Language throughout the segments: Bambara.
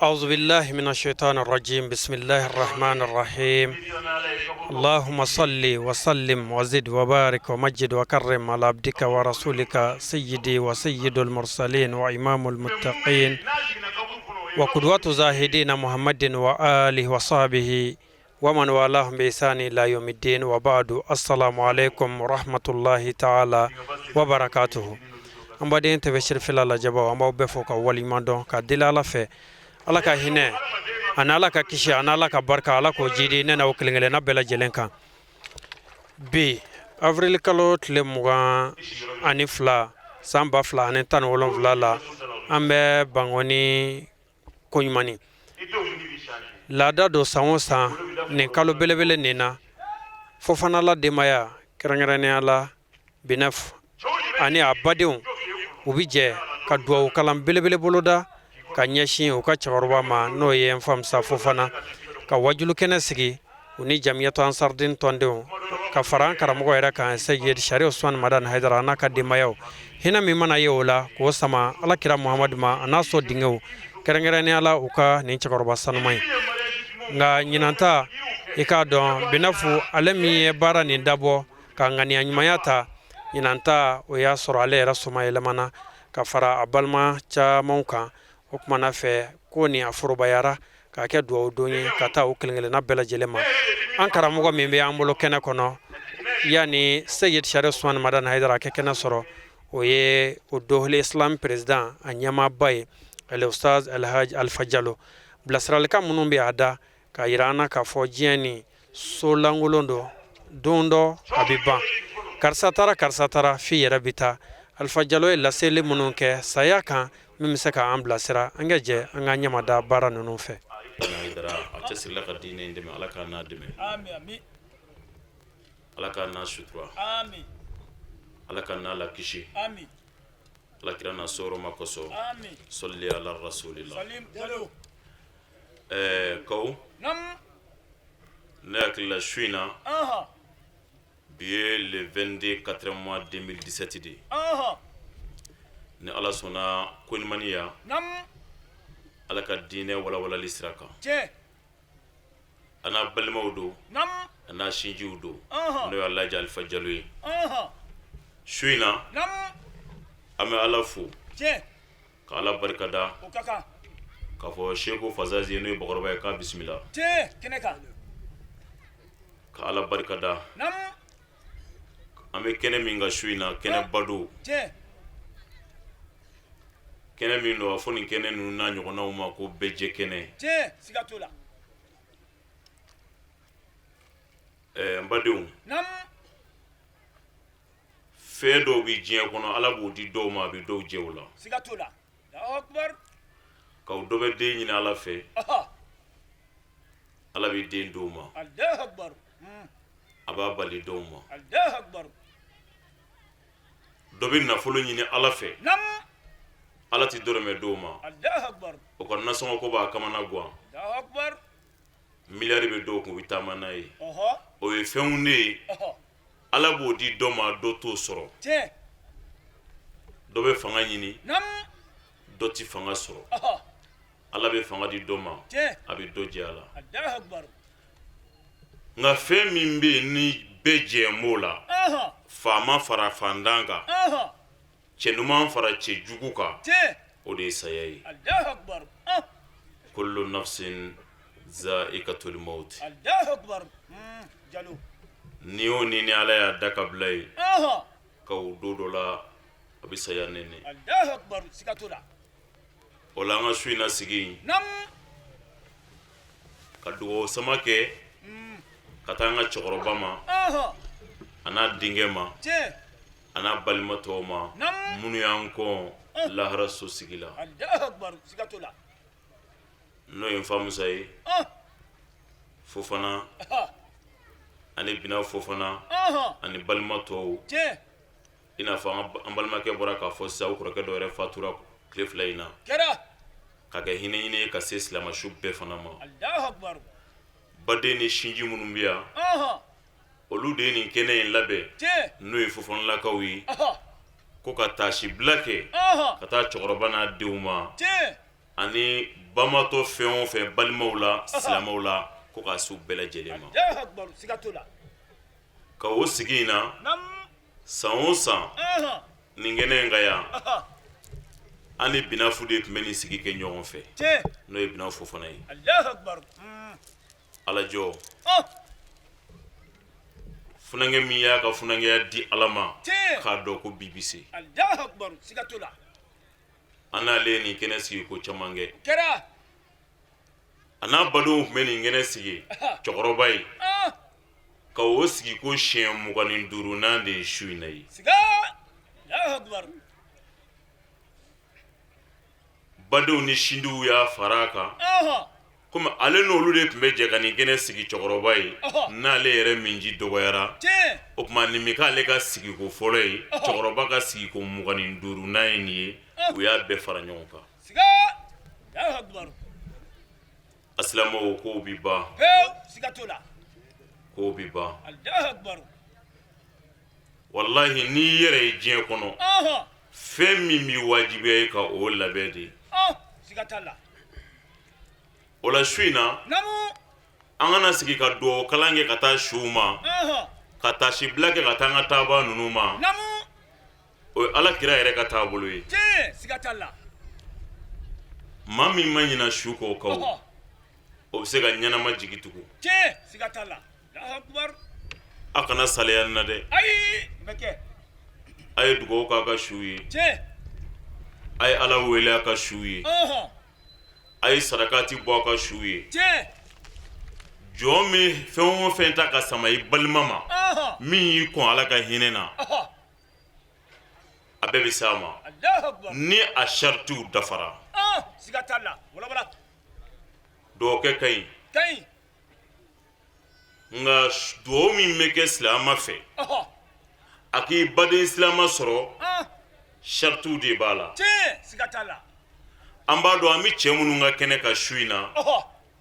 أعوذ بالله من الشيطان الرجيم بسم الله الرحمن الرحيم اللهم صل وسلم وزد وبارك ومجد وكرم على عبدك ورسولك سيدي وسيد المرسلين وإمام المتقين وقدوة زاهدين محمد وآله وصحبه ومن والاهم بإحسان إلى يوم الدين وبعد السلام عليكم ورحمة الله تعالى وبركاته أمبادين تبشر في الله جبا أمبو بفوك وليمان دون كدل على في ala ka hinɛ ani ala ka kisi ani ala ka barika ala k'o jidi ne na o kelen-kelenna bɛɛ lajɛlen kan bi avril kalo tile 22 san 2017 la an bɛ bangoni koɲumani laada do san o san nin kalo belebele nin na Fofana la denbaya kɛrɛnkɛrɛnnenya la Binef ani a badenw u bi jɛ ka duwawu kalan belebele boloda ka ɲɛsin u ka cɛkɔrɔba ma n'o ye n famusa Fofana ka wajulu kɛnɛ sigi u ni jamiyatu ansardin tɔndenw ka fara an karamɔgɔ yɛrɛ kan Seyid Sari Usman Madan Haidara n'a ka denbayaw hinɛ min mana ye o la k'o sama alakira Muhamadu ma a n'a sɔ dingew kɛrɛnkɛrɛnnenya la u ka nin cɛkɔrɔba sanuman ye nka ɲinanta i k'a dɔn Binefu ale min ye baara nin dabɔ ka ŋaniya ɲumanya ta ɲinanta o y'a sɔrɔ ale yɛrɛ soma yɛlɛmana ka fara a balima camanw kan o kumana fɛ ko ni a forobayara ka kɛ duwawu don ye ka taa o kelen-kelenna bɛɛ lajɛlen ma an karamɔgɔ min bɛ an bolo kɛnɛ kɔnɔ yani Seyid Sari Usman Madan Haidara kɛ kɛnɛ sɔrɔ o ye o dohole Islam president a ɲɛmaaba ye Ustaz Alhaji Alfa Jalo bilasiralikan minnu bɛ a da ka yira an na k'a fɔ diɲɛ ni so lankolon don don dɔ a bɛ ban karisa taara f'i yɛrɛ bɛ taa Alfa Jalo ye laseli minnu kɛ saya kan min bɛ se k'an bilasira an ka jɛ an ka ɲamada baara ninnu fɛ. a cɛsirila ka diinɛ in dɛmɛ ala k'a n'a dɛmɛ ala k'a n'a sutura ala k'a n'a lakisi ala kira n'a sɔrɔ ma kosɔn sɔli ala rasulila kaw ne hakili la su in na bi ye le 22 mois 2017 de ye ni ala sɔnna koɲumaniya ala ka diinɛ walawalali sira kan a n'a balimaw don a n'a sinjiw don n'o ye Alhaji Alfa Jalo ye su in na an bɛ ala fo ka ala barikada k'a fɔ Seku Fasazi n'o ye bakɔrɔba ye k'a bisimila ka ala barikada an bɛ kɛnɛ min ka su in na kɛnɛ bado kɛnɛ min don a fɔ nin kɛnɛ ninnu n'a ɲɔgɔnnaw ma ko bɛɛ jɛ kɛnɛ n badenw fɛn dɔw bɛ diɲɛ kɔnɔ ala b'o di dɔw ma a bɛ dɔw jɛ o la k'aw dɔ bɛ den ɲini ala fɛ ala bɛ den dɔw ma a b'a bali dɔw ma dɔ bɛ nafolo ɲini ala fɛ ala ti dɔrɔmɛ dɔw ma o ka nasɔngɔ ko b'a kamana guwan miliyari bɛ dɔw kun bɛ taama n'a ye o ye fɛnw de ye ala b'o di dɔ ma dɔ t'o sɔrɔ dɔ bɛ fanga ɲini dɔ ti fanga sɔrɔ ala bɛ fanga di dɔ ma a bɛ dɔ jɛ a la nka fɛn min bɛ yen ni bɛɛ jɛ m'o la faama fara fantan kan cɛnuman fara cɛjugu kan o de ye saya ye kullu nafsin za'iqatul maut ni o ni ala y'a da ka bila ye k'o don dɔ la a bɛ saya nɛnɛ o la an ka su in na sigi ka dugawu sama kɛ ka taa an ka cɛkɔrɔba ma a n'a denkɛ ma a n'a balima tɔw ma minnu y'an kɔn lahara so sigi la n'o ye n famusa ye Fofana ani Binef Fofana ani balima tɔw i n'a fɔ an balimakɛ bɔra k'a fɔ sisan o kɔrɔkɛ dɔ yɛrɛ fatura tile 2 in na ka kɛ hinɛ ɲini ye ka se silamɛsu bɛɛ fana ma baden ni sinji minnu bɛ yan olu de ye nin kɛnɛ in labɛn n'o ye Fofanalakaw ye ko ka taasi bila kɛ ka taa cɛkɔrɔba n'a denw ma ani bamato fɛn o fɛn balimaw la silamɛw la ko ka su bɛɛ lajɛlen ma Allahu akbar sigatola ka o sigi in na san o san nin kɛnɛ in ka yan ani binafu de tun bɛ nin sigi kɛ ɲɔgɔn fɛ n'o ye binafu fana ye Allahu akbar alajɔ funange min y'a ka funangeya di ala ma k'a dɔn ko bi bɛ se Allahu akbar sigatola an n'ale nin kɛnɛ sigi ko caman kɛ kɛra a n'a badenw tun bɛ nin kɛnɛ sigi cɛkɔrɔba ye ka o sigi ko siɲɛ 25 de ye su in na ye siga Allahu akbar badenw ni sindiw y'a fara a kan komi ale n'olu de tun bɛ jɛ ka nin kɛnɛ sigi cɛkɔrɔba ye n'ale yɛrɛ min ji dɔgɔyara o tuma nin bɛ k'ale ka sigiko fɔlɔ ye cɛkɔrɔba ka sigiko 25 n'a ye nin ye u y'a bɛɛ fara ɲɔgɔn kan siga Allahu akbar asilamɛw kow bi ban sigatola kow bi ban Allahu akbar wallahi n'i yɛrɛ ye diɲɛ kɔnɔ fɛn min b'i wajibiya ye ka o labɛn de sigatala o la su in na an kana sigi ka dugawu kalan kɛ ka taa suw ma ka tasibila kɛ ka taa an ka taaba ninnu ma o ye ala kira yɛrɛ ka taabolo ye sigatala maa min ma ɲina su kɔ o kan o bɛ se ka ɲɛnama jigi tugun sigatala Allahu akbar a kana saliya nin na dɛ ayi bɛkɛ a ye dugawu k'a ka su ye a ye ala wele a ka su ye a ye sarakati bɔ a ka su ye jɔn min fɛn o fɛn ta ka sama i balima ma min y'i kɔn ala ka hinɛ na a bɛɛ bɛ s'a ma ni a saritiw dafara sigatala wala dɔgɔkɛ ka ɲi nka dugawu min bɛ kɛ silamɛ fɛ a k'i baden silamɛ sɔrɔ saritiw de b'a la sigatala an b'a dɔn an bɛ cɛ minnu ka kɛnɛ ka su in na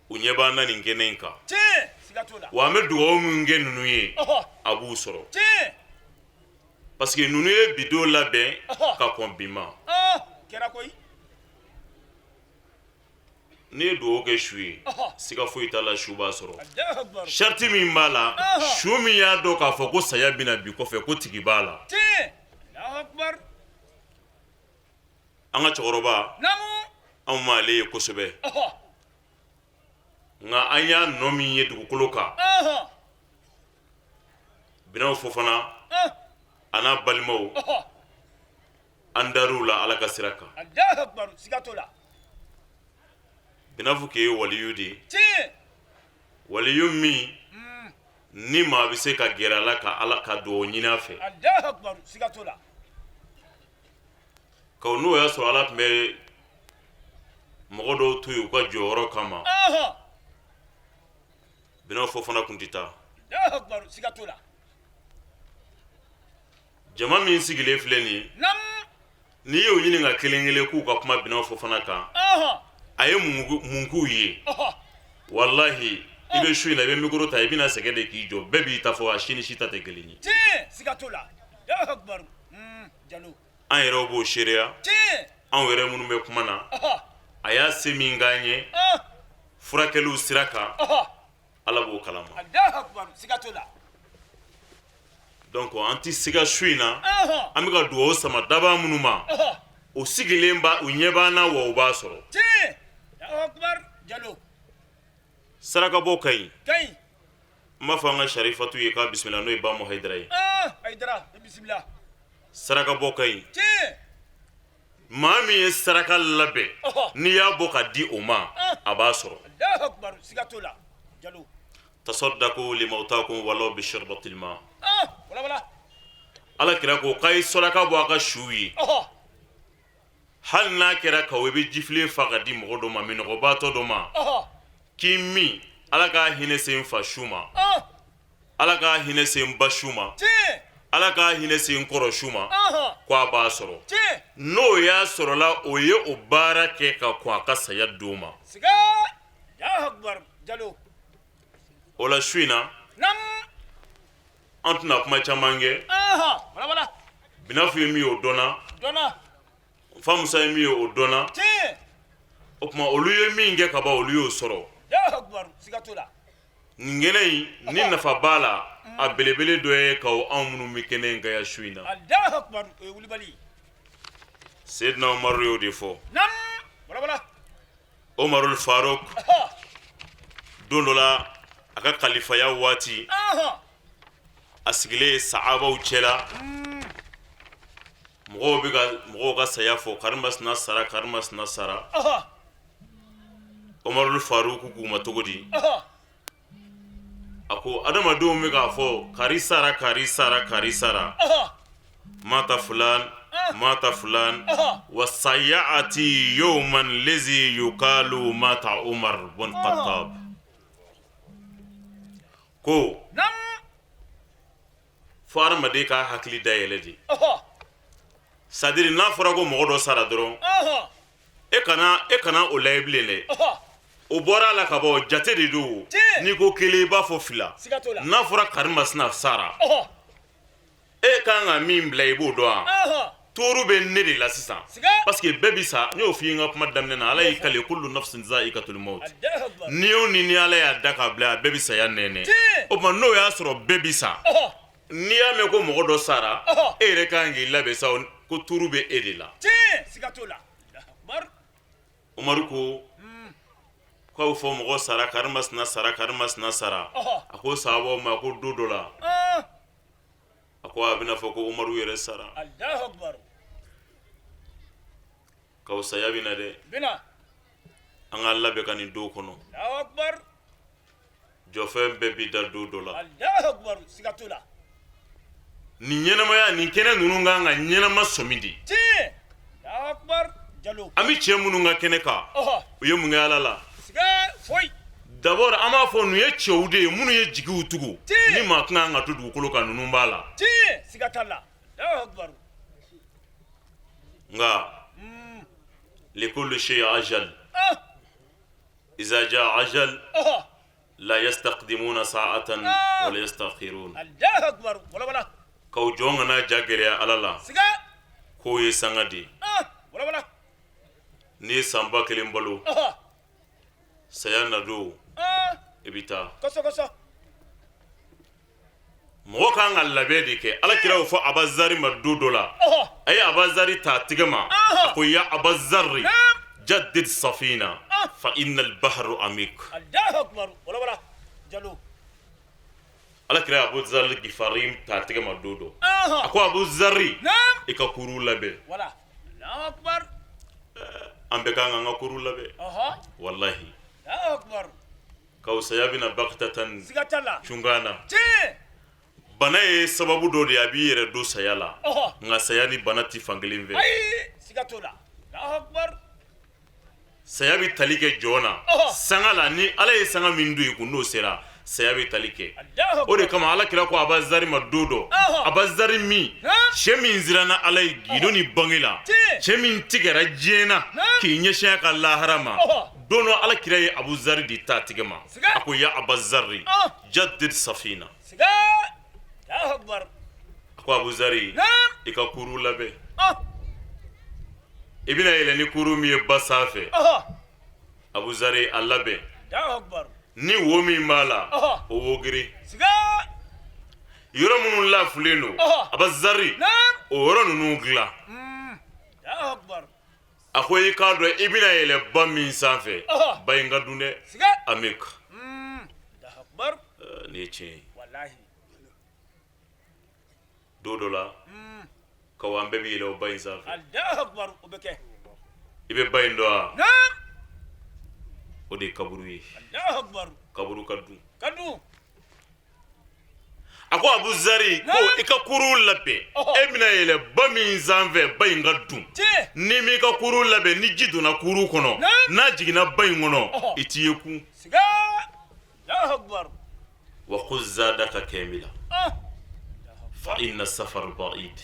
u ɲɛ b'an na nin kɛnɛ in kan wa an bɛ dugawu min kɛ ninnu ye a b'u sɔrɔ parce que ninnu ye bidon labɛn ka kɔn bi ma n'i ye dugawu kɛ su ye siga foyi t'a la su b'a sɔrɔ sariti min b'a la su min y'a dɔn k'a fɔ ko saya bɛna bi kɔfɛ ko tigi b'a la an ka cɛkɔrɔba anw m'ale ye kosɛbɛ nka an y'a nɔ min ye dugukolo kan Binaw Fofana a n'a balimaw an dar'u la ala ka sira kan Binafu k'e ye waliyu de ye waliyu min ni maa bɛ se ka gɛrɛ a la ka ala ka dugawu ɲini a fɛ kaw n'o y'a sɔrɔ ala tun bɛ mɔgɔ dɔw to yen u ka jɔyɔrɔ kama Binaw Fofana tun tɛ taa jama min sigilen filɛ nin ye n'i y'o ɲininka kelen kelen k'u ka kuma Binaw Fofana kan a ye mun k'u ye wallahi i bɛ su in na i bɛ mikoro ta i bɛna sɛgɛ de k'i jɔ bɛɛ b'i ta fɔ a si ni si ta tɛ kelen ye an yɛrɛw b'o seereya anw yɛrɛ minnu bɛ kuma na a y'a se min k'an ye furakɛliw sira kan ala b'o kalama donc an ti siga su in na an bɛ ka dugawu sama daba minnu ma o sigilen ba u ɲɛ b'an na wa u b'a sɔrɔ saraka bɔ ka ɲi n b'a fɔ an ka Sharifatu ye k'a bisimila n'o ye ba mu Hayidara ye saraka bɔ ka ɲi maa min ye saraka labɛn n'i y'a bɔ ka di o ma a b'a sɔrɔ tasaddaqu limawtakum walaw bishirbatil ma ala kira ko k'a ye saraka bɔ a ka su ye hali n'a kɛra ka o bɛ jifilen fa ka di mɔgɔ dɔ ma minɔgɔbaatɔ dɔ ma k'i min ala k'a hinɛ se n fa su ma ala k'a hinɛ se n ba su ma ala k'a hinɛ se n kɔrɔ su ma ko a b'a sɔrɔ n'o y'a sɔrɔla o ye o baara kɛ ka kɔn a ka saya don ma o la su in na an tɛna kuma caman kɛ Binafu ye min ye o dɔnna fa Musa ye min ye o dɔnna o kuma olu ye min kɛ ka ban olu y'o sɔrɔ Allahu akbar sigatola nin kɛnɛ in ni nafa b'a la a belebele dɔ ye k'aw anw minnu bɛ kɛnɛ in kan yan su in na Allahu akbar o ye wulibali Seydina Umaru y'o de fɔ nam wala Umarul Faruk don dɔ la a ka kalifaya waati a sigilen sahabaw cɛla mɔgɔw ka saya fɔ karimasina sara Umarul Faruk k'u ma cogo di a ko adamadenw bɛ k'a fɔ kari sara mata fulan wa sayati yawman lazi yuqalu mata Umar bin Khattab ko fo adamaden ka hakili da yɛlɛ de sadiri n'a fɔra ko mɔgɔ dɔ sara dɔrɔn e kana o layɛ bilen dɛ o bɔra la ka bɔ jate de do ni ko kelen b'a fɔ fila n'a fɔra karimasina sara e kan ka min bila i b'o dɔn toro bɛ ne de la sisan parce que bɛɛ bi sa n y'o f'i ye n ka kuma daminɛ na ala y'i kale kullu nafsin za'iqatul maut ni o ni ala y'a da k'a bila a bɛɛ bi saya nɛnɛ o tuma n'o y'a sɔrɔ bɛɛ bi sa n'i y'a mɛn ko mɔgɔ dɔ sara e yɛrɛ kan k'i labɛn sa ko toro bɛ e de la Umaru ko k'aw fɔ mɔgɔ sara karimasina sara a ko sahabaw ma ko don dɔ la a ko a bɛna fɔ ko Umaru yɛrɛ sara k'aw saya bɛna dɛ an ka labɛn ka nin don kɔnɔ jɔfɛn bɛɛ bi da don dɔ la nin ɲɛnamaya nin kɛnɛ ninnu kan ka ɲɛnama sɔmi de an bɛ cɛ minnu ka kɛnɛ kan u ye mun kɛ Ala la d'abord an b'a fɔ ninnu ye cɛw de ye minnu ye jigiw tugu ni maa kan ka to dugukolo kan ninnu b'a la nka likulli shay'in ajal iza jaa ajal la yastaqdimuna sa'atan wa la yastakhirun k'aw jɔn kana ja gɛlɛya Ala la k'o ye sanga de n'i ye sanba kelen balo saya na don i bɛ taa mɔgɔ kan ka labɛn de kɛ Alakira y'o fɔ Abazari ma don dɔ la a ye Abazari ta a tigɛ ma a ko ya Abazari jaddid safina fa innal bahru amik Alakira ye Abuzari Gifari ta a tigɛ ma don dɔ a ko Abuzari i ka kuru labɛn an bɛɛ kan k'an ka kuru labɛn wallahi k'aw saya bɛna bakitatan cungana bana ye sababu dɔ de a b'i yɛrɛ don saya la nka saya ni bana ti fankelen fɛ saya bɛ tali kɛ jɔn na sanga la ni Ala ye sanga min don i kun n'o sera saya bɛ tali kɛ o de kama Alakira ko Abazari ma don dɔ Abazari min cɛ min siranna Ala ye gindo ni bange la cɛ min tigɛra diɲɛ na k'i ɲɛsin a ka lahara ma don dɔ Alakira ye Abuzari de ta a tigɛ ma a ko ya Abazari jaddid safina a ko Abuzari i ka kuru labɛn i bɛna yɛlɛ ni kuru min ye ba sanfɛ Abuzari a labɛn ni wo min b'a la o wo giri yɔrɔ minnu lafilen don Abazari o yɔrɔ ninnu dilan a ko i k'a dɔn i bɛna yɛlɛ ba min sanfɛ ba in ka dun dɛ amik nin ye tiɲɛ ye don dɔ la k'aw an bɛɛ bɛ yɛlɛ o ba in sanfɛ i bɛ ba in dɔn wa o de ye kaburu ye kaburu ka dun a ko Abuzari ko i ka kuru labɛn e bɛna yɛlɛ ba min sanfɛ ba in ka dun ni m'i ka kuru labɛn ni ji donna kuru kɔnɔ n'a jiginna ba in kɔnɔ i t'i ye kun wa khudh zadaka kamila fa inna safar ba'id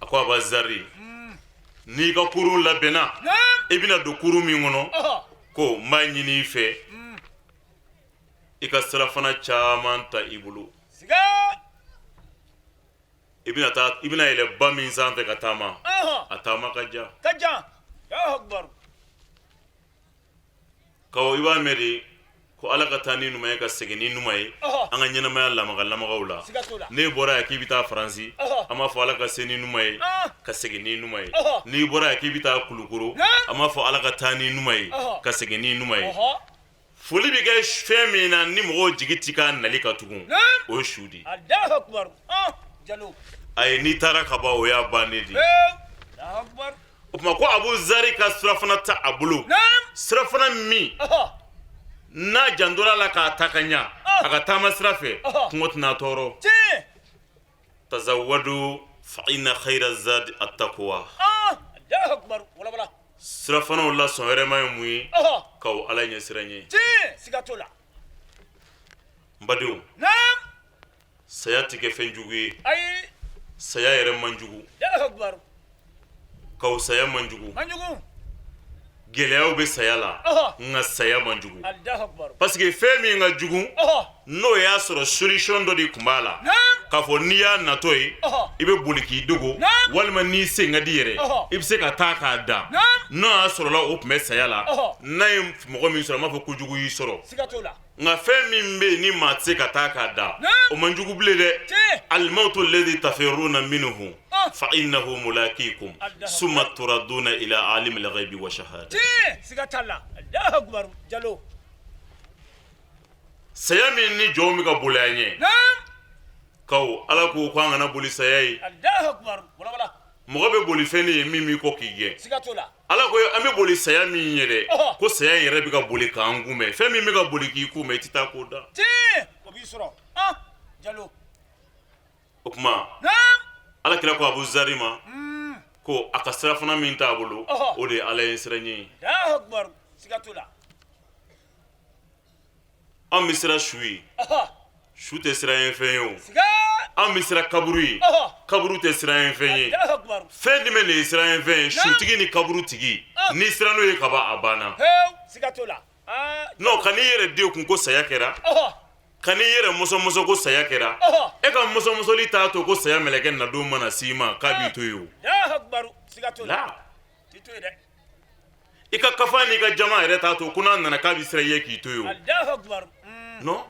a ko Abuzari n'i ka kuru labɛnna i bɛna don kuru min kɔnɔ ko n b'a ɲini i fɛ i ka sirafana caman ta i bolo i bɛna yɛlɛ ba min sanfɛ ka taama a taama ka jan Allahu akbar. Kawo iba meri ko ala ka tani numa ye ka segin ni numa ye an ka ɲɛnamaya lamagaw la ne bɔra yan k'i bɛ taa faransi an b'a fɔ ala ka se ni numa ye ka segin ni numa ye n'i bɔra yan k'i bɛ taa kulukoro an b'a fɔ ala ka taa ni numa ye ka segin ni numa ye foli bɛ kɛ fɛn min na ni mɔgɔw jigi ti ka nali ka tugun o ye su de Allahu akbar. Jalo. ayi n'i taara ka ban o y'a bannen de Allahu akbar. o tuma ko Abu Zari ka surafana ta a bolo surafana min n'a jandora la k'a ta ka ɲa a ka taama sira fɛ kungo tɛna tɔɔrɔ tazawwadu fa inna khayra zadi at-taqwa Allahu akbar. Wala wala. surafanaw la sɔn wɛrɛma ye mun ye k'aw ala ɲɛ siran ye Sigatola. n badenw Naam. saya tɛ kɛ fɛn jugu ye Ayi. saya yɛrɛ man jugu Allahu akbar. k'aw saya man jugu Manjugu. gɛlɛyaw bɛ saya la nka saya man jugu Allahu akbar. parce que fɛn min ka jugu n'o y'a sɔrɔ solution dɔ de tun b'a la k'a fɔ n'i y'a natɔ ye i bɛ boli k'i dogo walima n'i sen ka di yɛrɛ i bɛ se ka taa k'a da n'o y'a sɔrɔla o tun bɛ saya la n'a ye mɔgɔ min sɔrɔ an b'a fɔ kojugu y'i sɔrɔ Sigatola. nka fɛn min bɛ yen ni maa tɛ se ka taa k'a da o man jugu bilen dɛ alimawutu lezi tafiruna minhu fa innahu mulaqikum summa turaduna ila alimil ghaibi wa shahada Sigatala. Allahu akbar. Jalo. saya min ni jɔn bɛ ka boli an ɲɛ Naam. kaw ala ko k'an kana boli saya ye Allahu akbar. Wala wala. mɔgɔ bɛ boli fɛn ye min b'i kɔ k'i gɛn Sigatola. ala ko an bɛ boli saya min ye dɛ ko saya yɛrɛ bɛ ka boli k'an kunbɛn fɛn min bɛ ka boli k'i kunbɛn i tɛ taa k'o da O b'i sɔrɔ. Jalo. o tuma Naam. ala kira ko Abu Zari ma ko a ka sirafana min t'a bolo o de ye ala ye siran ye Allahu akbar. Sigatola. an bɛ siran su ye su tɛ siran ye fɛn ye o Siga. an bɛ siran kaburu ye kaburu tɛ siran ye fɛn ye Allahu akbar. fɛn jumɛn de ye siran ye fɛn ye sutigi ni kaburu tigi n'i siran n'o ye ka ban a banna Sigatola. non ka n'i yɛrɛ den kun ko saya kɛra ka n'i yɛrɛ mɔsɔn ko saya kɛra e ka mɔsɔnmɔsɔli t'a to ko saya mɛlɛkɛ na don mana s'i ma k'a b'i to yen o Allahu akbar. Sigatola. la Ti to ye dɛ. i ka kafa n'i ka jama yɛrɛ t'a to ko n'a nana k'a bɛ siran i ye k'i to yen Allahu akbar. o non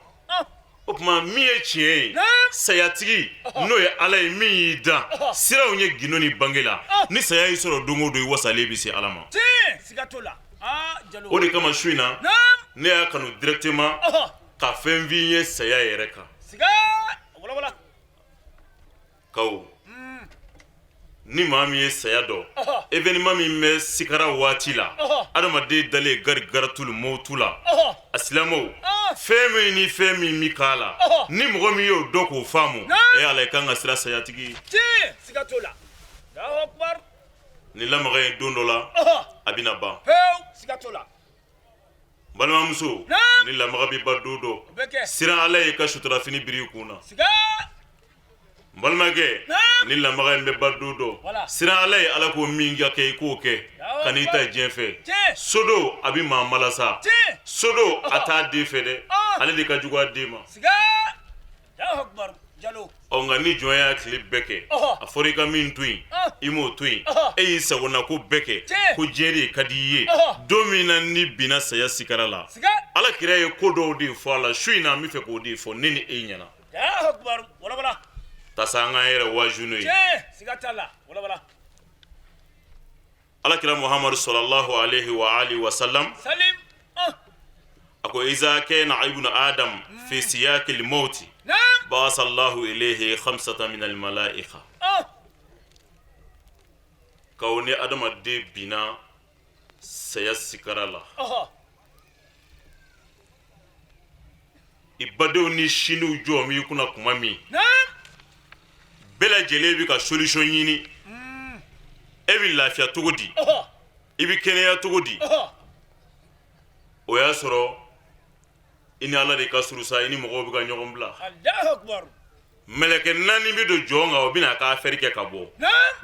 o tuma min ye tiɲɛ ye sayatigi n'o ye ala ye min y'i dan siraw ye gindo ni bange la ni saya y'i sɔrɔ don o don i wasalen bɛ se ala ma Sigatola. Jalo. o de kama su in na ne y'a kanu directement ka fɛn f'i ye saya yɛrɛ kan Siga. Wala wala. kaw ni maa min ye saya dɔn événement min bɛ sikara waati la adamaden dalen gari-garatul mawtu la a silamɛw fɛn min ni fɛn min mi k'a la ni mɔgɔ min y'o dɔn k'o faamu ala i kan ka sira sayatigi Sigatola. Allahu akbar. ni lamaga ye don dɔ la a bɛna ban Sigatola. balimamuso ni lamaga bɛ ba don dɔ siran ala ye ka sutura fini biri i kun na Siga. balimakɛ ni lamaga in bɛ ba don dɔ siran ala ye ala ko min ka kɛ i k'o kɛ ka n'i ta diɲɛ fɛ sodo a bɛ maa malasa sodo a t'a den fɛ dɛ ale de ka jugu a den ma Siga. Allahu akbar. Jalo. nka ni jɔn y'a tile bɛɛ kɛ a fɔra i ka min to yen i m'o to yen e y'i sagona ko bɛɛ kɛ ko diɲɛ de ka di i ye don min na ni binna saya sikara la ala kira ye ko dɔw de fɔ a la su in na an bɛ fɛ k'o de fɔ ne ni e ɲɛna Allahu akbar. Wala wala. tasa an k'an yɛrɛ waaju n'o ye Sigatala. Wala wala. ala kira muhamadu sallallahu alaihi wa alihi wa sallam Salim. a ko iza kana ibnu adam fi siyaki al-mauti Naam. ba'atha Allahu ilayhi khamsatan min al-mala'ika kaw ni adamaden binna saya sikara la i badenw ni siniw jɔ min kunna kuma min bɛɛ lajɛlen bɛ ka solution ɲini e bɛ lafiya cogo di i bɛ kɛnɛya cogo di o y'a sɔrɔ i ni ala de ka surusa i ni mɔgɔw bɛ ka ɲɔgɔn bila Allahu akbar. mɛlɛkɛ naani bɛ don jɔn kan o bɛ na k'a affaire kɛ ka bɔ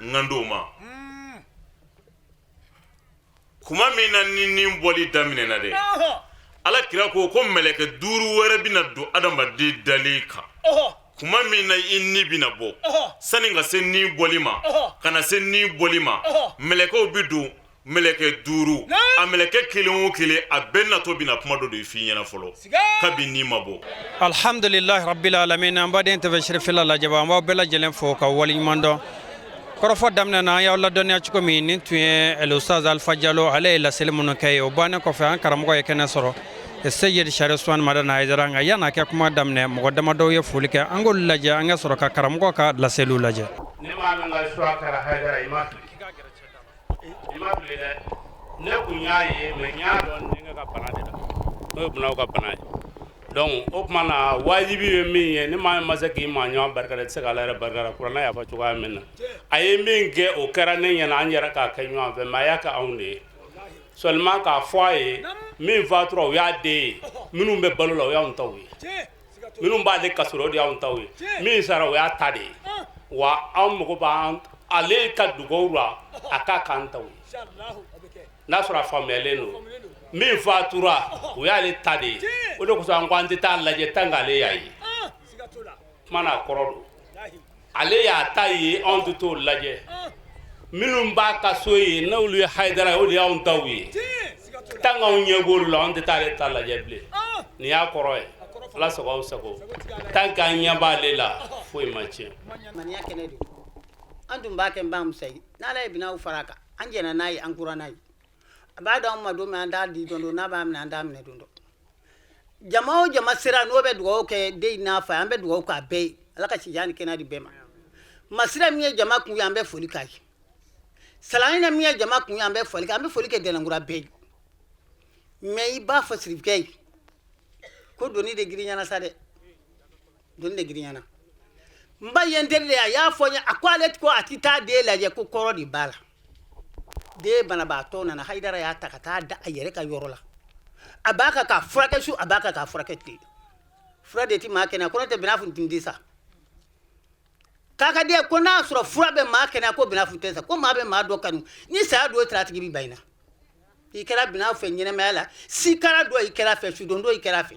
ŋando ma kuma min na ni nin bɔli daminɛna dɛ ala kira ko mɛlɛkɛ duuru wɛrɛ bɛ na don adamaden dalen kan kuma min na i ni bɛna bɔ sani ka se ni bɔli ma ka na se ni bɔli ma mɛlɛkɛw bɛ don meleke duuru a meleke kelen o kelen a bɛɛ natɔ bɛna kuma dɔ de f'i ɲɛna fɔlɔ kabi n'i ma bɔ alhamdulillahi rabbil alamin an baden tɛfɛ shirifila lajɛba an b'aw bɛɛ lajɛlen fo ka waliɲuman dɔn kɔrɔfɔ daminɛ na an y'aw ladɔnniya cogo min nin tun ye el ustaz Alpha Diallo ale ye laseli minnu kɛ ye o bannen kɔfɛ an karamɔgɔ ye kɛnɛ sɔrɔ Seyid Sharif Suwan Madana Haidara nka yan'a kɛ kuma daminɛ mɔgɔ damadɔw ye foli kɛ an k'olu lajɛ an ka sɔrɔ ka karamɔgɔ ka laseliw lajɛ ne ma min ka suwa kɛra Haidara i ma fili dɛ ne kun y'a ye mais n y'a dɔn denkɛ ka bana de la n'o ye bunaw ka bana ye donc o tuma na wajibi ye min ye ne ma se k'i ma ɲɔgɔn barika da i tɛ se k'ala yɛrɛ barika da kuranɛ y'a fɔ cogoya min na a ye min kɛ o kɛra ne ɲɛna an yɛrɛ k'a kɛ ɲɔgɔn fɛ mais a y'a kɛ anw de ye seulement k'a fɔ a ye min fatura o y'a den ye minnu bɛ balo la o y'anw taw ye minnu b'ale kasɔrɔ o de y'anw taw ye min sara o y'a ta de ye wa anw mago b'an ale ka dugawu la a k'a k'an taw ye n'a sɔrɔ a faamuyalen don min fatura o y'ale ta de ye o de kosɔn an ko an tɛ taa lajɛ tant que ale y'a ye kuma n'a kɔrɔ don ale y'a ta ye anw tɛ t'o lajɛ minnu b'a ka so ye n'olu ye Haidara ye o de y'anw taw ye tant que anw ɲɛ b'olu la anw tɛ taa ale ta lajɛ bilen nin y'a kɔrɔ ye Ala sago aw sago tant que an ɲɛ b'ale la foyi ma tiɲɛ maniya kɛnɛ don an tun b'a kɛ n ba musa ye n'Ala ye binaw fara a kan an jɛna n'a ye an kura n'a ye a b'a dɔn an ma don min an t'a di don dɔ n'a b'a minɛ an t'a minɛ don dɔ jama o jama sera n'o bɛ dugawu kɛ den n'a fa an bɛ dugawu k'a bɛɛ ye Ala ka sijan ni kɛnɛya di bɛɛ ma masira min ye jama kun ye an bɛ foli k'a ye salaɲina min ye jama kun ye an bɛ foli kɛ dɛnɛnkura bɛɛ ye mais i b'a fɔ sirifkɛ ye ko doni de giriɲana sa dɛ doni de giriɲana n ba ye n teri de a y'a fɔ n ye a ko ale ko a tɛ taa den lajɛ ko kɔrɔ de b'a la den banabaatɔ nana Haidara y'a ta ka taa da a yɛrɛ ka yɔrɔ la a b'a ka k'a furakɛ su a b'a ka k'a furakɛ tile fura de tɛ maa kɛnɛya ko ne tɛ bina funteni tɛ sa k'a ka di ko n'a sɔrɔ fura bɛ maa kɛnɛya ko bina funteni sa ko maa bɛ maa dɔ kanu ni saya don tira tigi bɛ ba in na i kɛra bina fɛ ɲɛnɛmaya la sikara dɔ i kɛra fɛ sudon dɔ i kɛra fɛ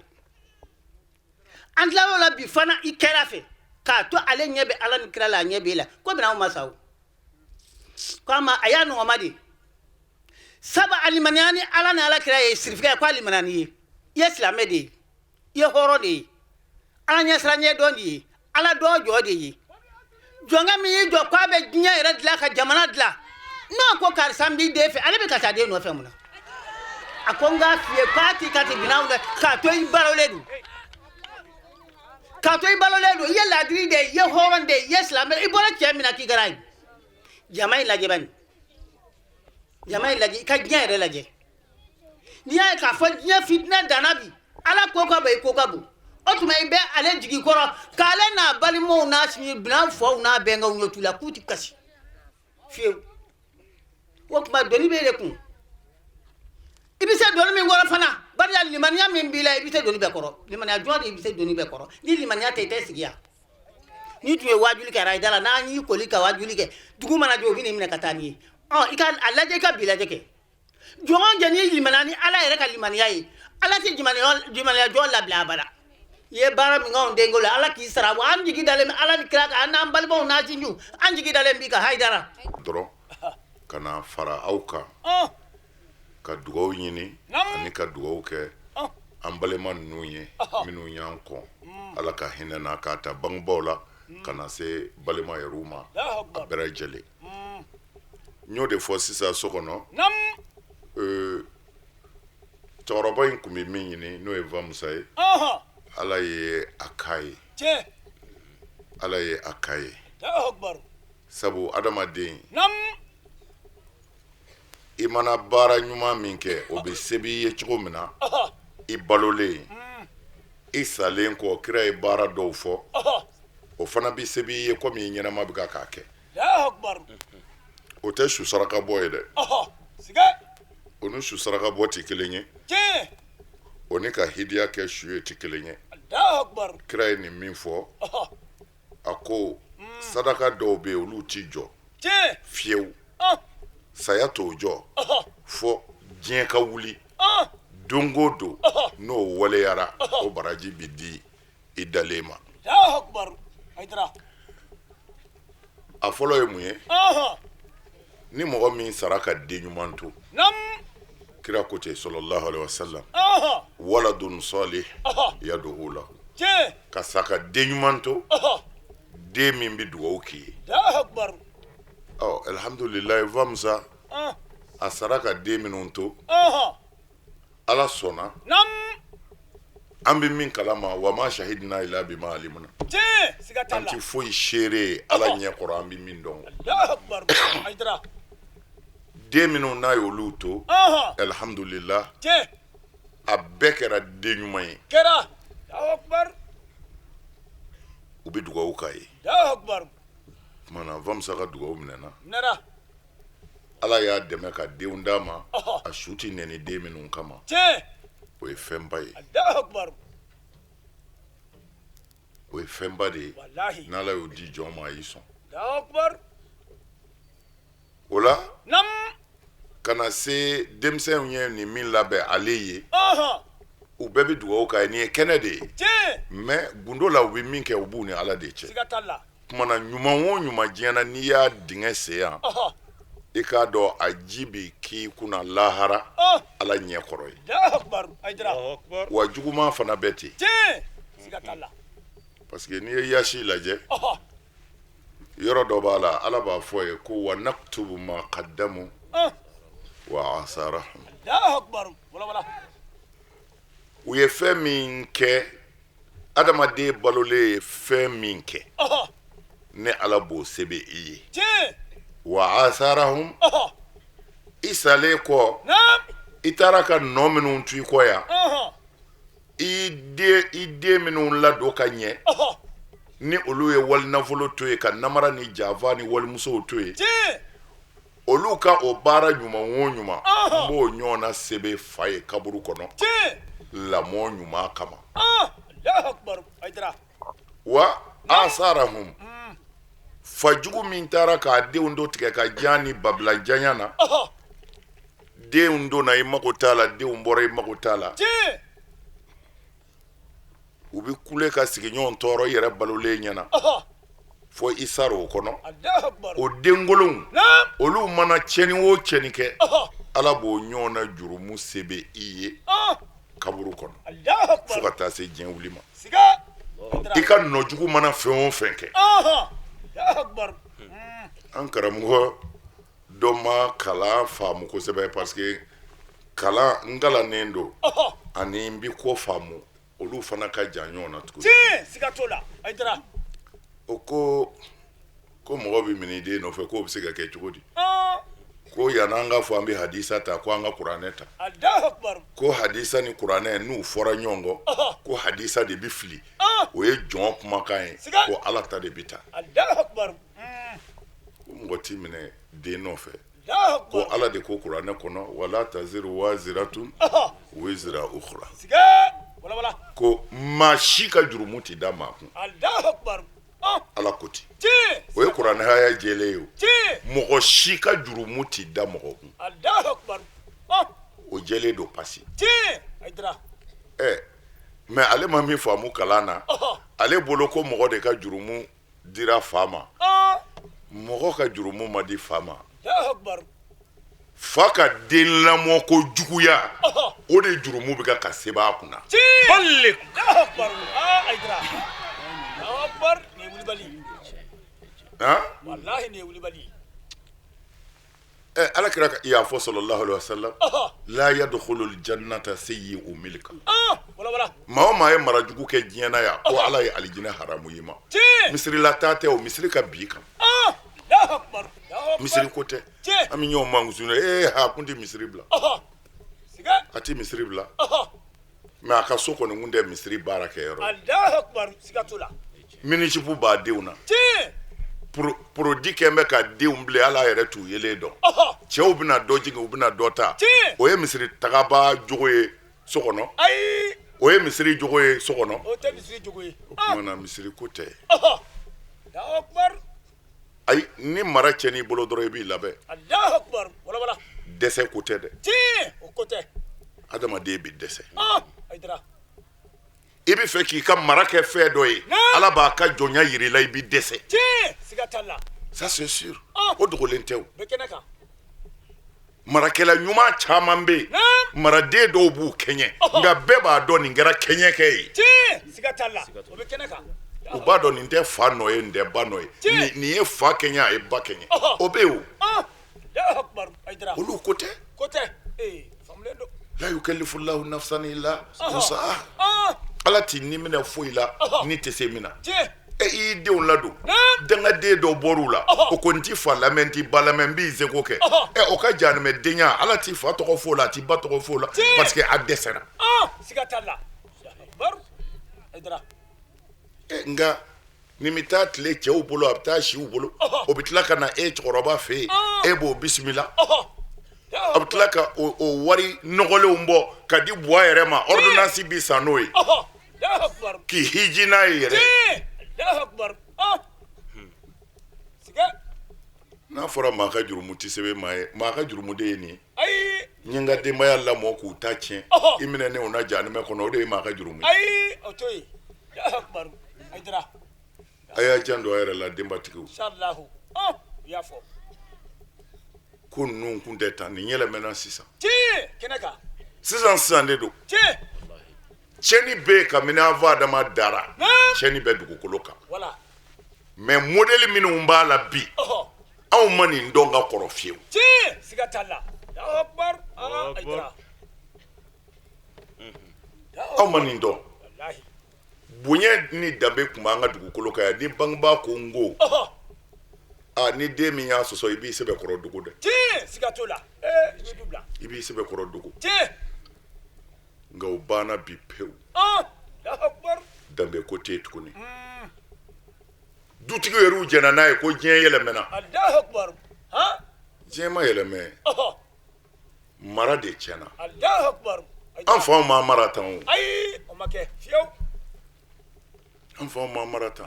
an tilal'o la bi fana i kɛra fɛ k'a to ale ɲɛ bɛ Ala ni kira la a ɲɛ b'e la ko binaw ma sa o ko a y'a nɔgɔma de sabu alimaniya ni Ala ni Ala kira ye sirifkɛ ye ko alimaniya ni ye i ye silamɛ de ye i ye hɔrɔn de ye Ala ɲɛsiranɲɛ dɔn de ye Ala dɔ jɔ de ye jɔnkɛ min y'i jɔ k'a bɛ diɲɛ yɛrɛ dilan ka jamana dilan n'o ko karisa n b'i den fɛ ale bɛ ka taa den nɔfɛ mun na a ko n k'a f'i ye k'a t'i ka ti binaw kɛ k'a to i balolen don k'a to i balolen don i ye laadiri de ye i ye hɔrɔn de ye i ye silamɛ i bɔra cɛ min na k'i kɛra ye jama in lajɛ bani jama in lajɛ i ka diɲɛ yɛrɛ lajɛ n'i y'a ye k'a fɔ diɲɛ fitinɛ danna bi Ala ko ka bon i ko ka bon o tuma i bɛ ale jigi kɔrɔ k'ale n'a balimaw n'a bina fɔw n'a bɛnkɛw ɲɛ t'u la k'u ti kasi fiyewu o tuma doni b'e de kun i bɛ se doni min kɔrɔ fana bari limaniya min b'i la i bɛ se doni bɛɛ kɔrɔ limaniya jɔn de i bɛ se doni bɛɛ kɔrɔ ni limaniya tɛ i tɛ sigi yan n'i tun ye wajuli kɛ Haidara n'an y'i koli ka wajuli kɛ dugu mana jɔ o bɛ n'i minɛ ka taa n'i ye i ka a lajɛ i ka bi lajɛ kɛ jɔn o jɔn n'i ye limaniya ni Ala yɛrɛ ka limaniya ye Ala tɛ limaniya jɔn labila abada i ye baara min k'anw denko la Ala k'i sara wa an jigi dalen bɛ Ala ni kira kan an n'an balimaw n'a sinjiw an jigi dalen b'i kan Haidara dɔrɔn ka na fara aw kan ka dugawu ɲini ani ka dugawu kɛ an balima ninnu ye minnu y'an kɔn Ala ka hinɛ na k'a ta bangebaaw la ka na se balima yɛrɛw ma a bɛɛ lajɛlen n y'o de fɔ sisan so kɔnɔ cɛkɔrɔba in tun bɛ min ɲini n'o ye Va Musa ye Ala ye a k'a ye Ala ye a k'a ye sabu adamaden i mana baara ɲuman min kɛ o bɛ se b'i ye cogo min na i balolen i salen kɔ kira ye baara dɔw fɔ o fana bɛ se b'i ye komi i ɲɛnama bɛ ka k'a kɛ o tɛ su saraka bɔ ye dɛ o ni su saraka bɔ tɛ kelen ye o ni ka hidiya kɛ su ye tɛ kelen ye kira ye nin min fɔ a ko sadaka dɔw bɛ yen olu t'i jɔ fiyewu saya t'o jɔ fɔ diɲɛ ka wuli don o don n'o waleyara o baraji bɛ di i dalen ma a fɔlɔ ye mun ye ni mɔgɔ min sara ka den ɲuman to nam kira ko ten sallallahu alaihi wasallam aha waladun salih yad'u lahu je ka sa ka den ɲuman to den min bɛ dugawu k'i ye Allahu akbar alhamdulillah vamsa a sara ka den minnu to aha ala sɔnna nam an bɛ min kalama wa ma shahidna ila bima alimna je siga an talla ti foyi seere ala ɲɛ kɔrɔ an bɛ min dɔn Allahu akbar aydra den minnu n'a y'olu to aha alhamdulillah je a bɛɛ kɛra den ɲuman ye kera Allahu akbar u bɛ dugawu k'a ye Allahu akbar kumana vamsa ka dugawu minɛna nara ala y'a dɛmɛ ka denw d'a ma Ɔhɔ. a su ti nɛni den minnu kama je o ye fɛnba ye Allahu akbar o ye fɛnba de ye wallahi n'ala y'o di jɔn ma a y'i sɔn Allahu akbar o la nam ka na se denmisɛnw ye nin min labɛn ale ye aha u bɛɛ bɛ dugawu k'a ye nin ye kɛnɛ de ye je mɛ gundo la u bɛ min kɛ u b'u ni ala de cɛ siga talla kumana ɲuman o ɲuman diɲɛ na n'i y'a dingɛ sen yan aha i k'a dɔn a ji bɛ k'i kunna lahara ala ɲɛ kɔrɔ ye Allahu akbar aydra wa juguman fana bɛ ten je siga talla parce que n'i ye yasi lajɛ aha yɔrɔ dɔ b'a la ala b'a fɔ ye ko wa naktubu ma qaddamu wa asarahum Allahu akbar wala u ye fɛn min kɛ adamaden balolen ye fɛn min kɛ aha ne ala b'o sɛbɛn i ye je wa asarahum aha i salen kɔ nam i taara ka nɔ minnu to i kɔ yan aha i den minnu ladon ka ɲɛ aha ni olu ye wali nafolo to ye ka namara ni janfa ni walimusow to ye je olu ka o baara ɲuman o ɲuman n b'o ɲɔgɔnna sɛbɛn fa ye kaburu kɔnɔ je lamɔ ɲuman kama Allahu akbar aydra wa asarahum fajugu min taara k'a denw do tigɛ ka jan ni babila janya na aha denw donna i mago t'a la denw bɔra i mago t'a la je u bɛ kule ka sigiɲɔgɔn tɔɔrɔ i yɛrɛ balolen ɲɛna aha fo i sara o kɔnɔ Allahu akbar o denkolonw nam olu mana tiɲɛni o tiɲɛni kɛ aha ala b'o ɲɔgɔn na jurumu sɛbɛn i ye kaburu kɔnɔ Allahu fo ka akbar taa se diɲɛ wuli ma siga i ka nɔjugu mana fɛn o fɛn kɛ aha Allahu akbar an karamɔgɔ dɔ ma kalan faamu kosɛbɛ parce que kalan n kalannen don aha ani n bi ko faamu olu fana ka jan ɲɔgɔn na tuguni je siga tola aydra o ko mɔgɔ bɛ minɛ i den nɔfɛ k'o bɛ se ka kɛ cogo di ah ko yan'an ka fɔ an bɛ hadisa ta ko an ka kuranɛ ta Allahu akbar ko hadisa ni kuranɛ n'u fɔra ɲɔgɔn kɔ ko hadisa de bɛ fili o ye jɔn kumakan ye Siga. ko ala ta de bɛ ta Allahu akbar ko mɔgɔ t'i minɛ den nɔfɛ Allahu ko akbar ala de ko kuranɛ kɔnɔ wala taziru waziratun aha wizra ukhra siga wala ko maa si ka jurumu ti da maa kun Allahu akbar ala ko ten je o ye kuranɛ haya jɛlen ye o je mɔgɔ si ka jurumu ti da mɔgɔ kun Allahu akbar o jɛlen don pasi je aydra mɛ ale ma min faamu kalan na aha ale bolo ko mɔgɔ de ka jurumu dira fa ma ah mɔgɔ ka jurumu ma di fa ma Allahu akbar fa ka den lamɔ ko juguya aha o de jurumu bɛ ka seba a kunna je ballik Allahu akbar aydra Allahu akbar ne wuli bali wallahi ne wuli bali ala kira y'a fɔ sallallahu alaihi wasallam aha la yadkhulu aljannata sayyi'u milka wala maa o maa ye mara jugu kɛ diɲɛ na yan ko ala ye alijinɛ haramu i ma je misirila taa tɛ o misiri ka bi kan Allahu akbar misiri ko tɛ je an bɛ ɲɔgɔn mankusu ha kun tɛ misiri bila aha siga a tɛ misiri bila aha mɛ a ka so kɔni kun tɛ misiri baara kɛ yɔrɔ Allahu akbar siga tola minisipu b'a denw na je porodi kɛn bɛ ka denw bilen ala yɛrɛ t'u yelen dɔn aha cɛw bɛna dɔ jigin u bɛna dɔ ta Tiɲɛ. o ye misiri tagaba jogo ye so kɔnɔ ayi o ye misiri jogo ye so kɔnɔ o tɛ misiri jogo ye o tuma na misiri ko tɛ aha Allahu akbar ayi ni mara cɛn'i bolo dɔrɔn i b'i labɛn Allahu akbar wala dɛsɛ ko tɛ dɛ je o ko tɛ adamaden bɛ dɛsɛ aydra i bɛ fɛ k'i ka mara kɛ fɛn dɔ ye ala b'a ka jɔnya yir'i la i b'i dɛsɛ je siga talla ça c'est sûr o dogolen tɛ o bɛ kɛnɛ kan marakɛla ɲuman caman bɛ yen maraden dɔw b'u kɛɲɛ nka bɛɛ b'a dɔn nin kɛra kɛɲɛkɛ ye siga t'a la o bɛ kɛnɛ kan u b'a dɔn nin tɛ fa nɔ ye nin tɛ ba nɔ ye nin ye fa kɛɲɛ a ye ba kɛɲɛ o bɛ yen o olu ko tɛ faamulen don la yukallifu llahu nafsan illa wusaha ala t'i ni minɛ foyi la ni tɛ se min na i y'i denw ladon dangaden dɔw bɔr'u la o ko n t'i fa lamɛn n t'i ba lamɛn n b'i seko kɛ o ka janimɛdenya ala t'i fa tɔgɔ fɔ o la a t'i ba tɔgɔ fɔ o la parce que a dɛsɛra siga t'a la nka nin bɛ taa tile cɛw bolo a bɛ taa siw bolo o bɛ tila ka na e cɛkɔrɔba fɛ yen e b'o bisimila a bɛ tila ka o wari nɔgɔlenw bɔ ka di buwa yɛrɛ ma ordonnance bi san n'o ye k'i hiji n'a ye yɛrɛ n'a fɔra maa ka jurumu tɛ sɛbɛn maa ye maa ka jurumu de ye nin ye n ye n ka denbaya lamɔ k'u ta tiɲɛ i minɛ ne o na janimɛ kɔnɔ o de ye maa ka jurumu ye a y'a jan don a yɛrɛ la denbatigiw ko ninnu kun tɛ tan nin yɛlɛmɛna sisan sisan de don tiɲɛni bɛ yen kabini Adama dara tiɲɛni bɛ dugukolo kan mais modèle minnu b'a la bi anw ma nin dɔn ka kɔrɔ fiyewu anw ma nin dɔn bonya ni danbe tun b'an ka dugukolo kan yan ni bangebaa ko n ko ni den min y'a sɔsɔ i b'i sɛbɛ kɔrɔ dogo dɛ i b'i sɛbɛ kɔrɔ dogo nka o banna bi pewu danbe ko tɛ yen tuguni dutigi yɛrɛ jɛna n'a ye ko diɲɛ yɛlɛmɛna diɲɛ ma yɛlɛmɛ mara de tiɲɛna an faw ma mara tan o an faw ma mara tan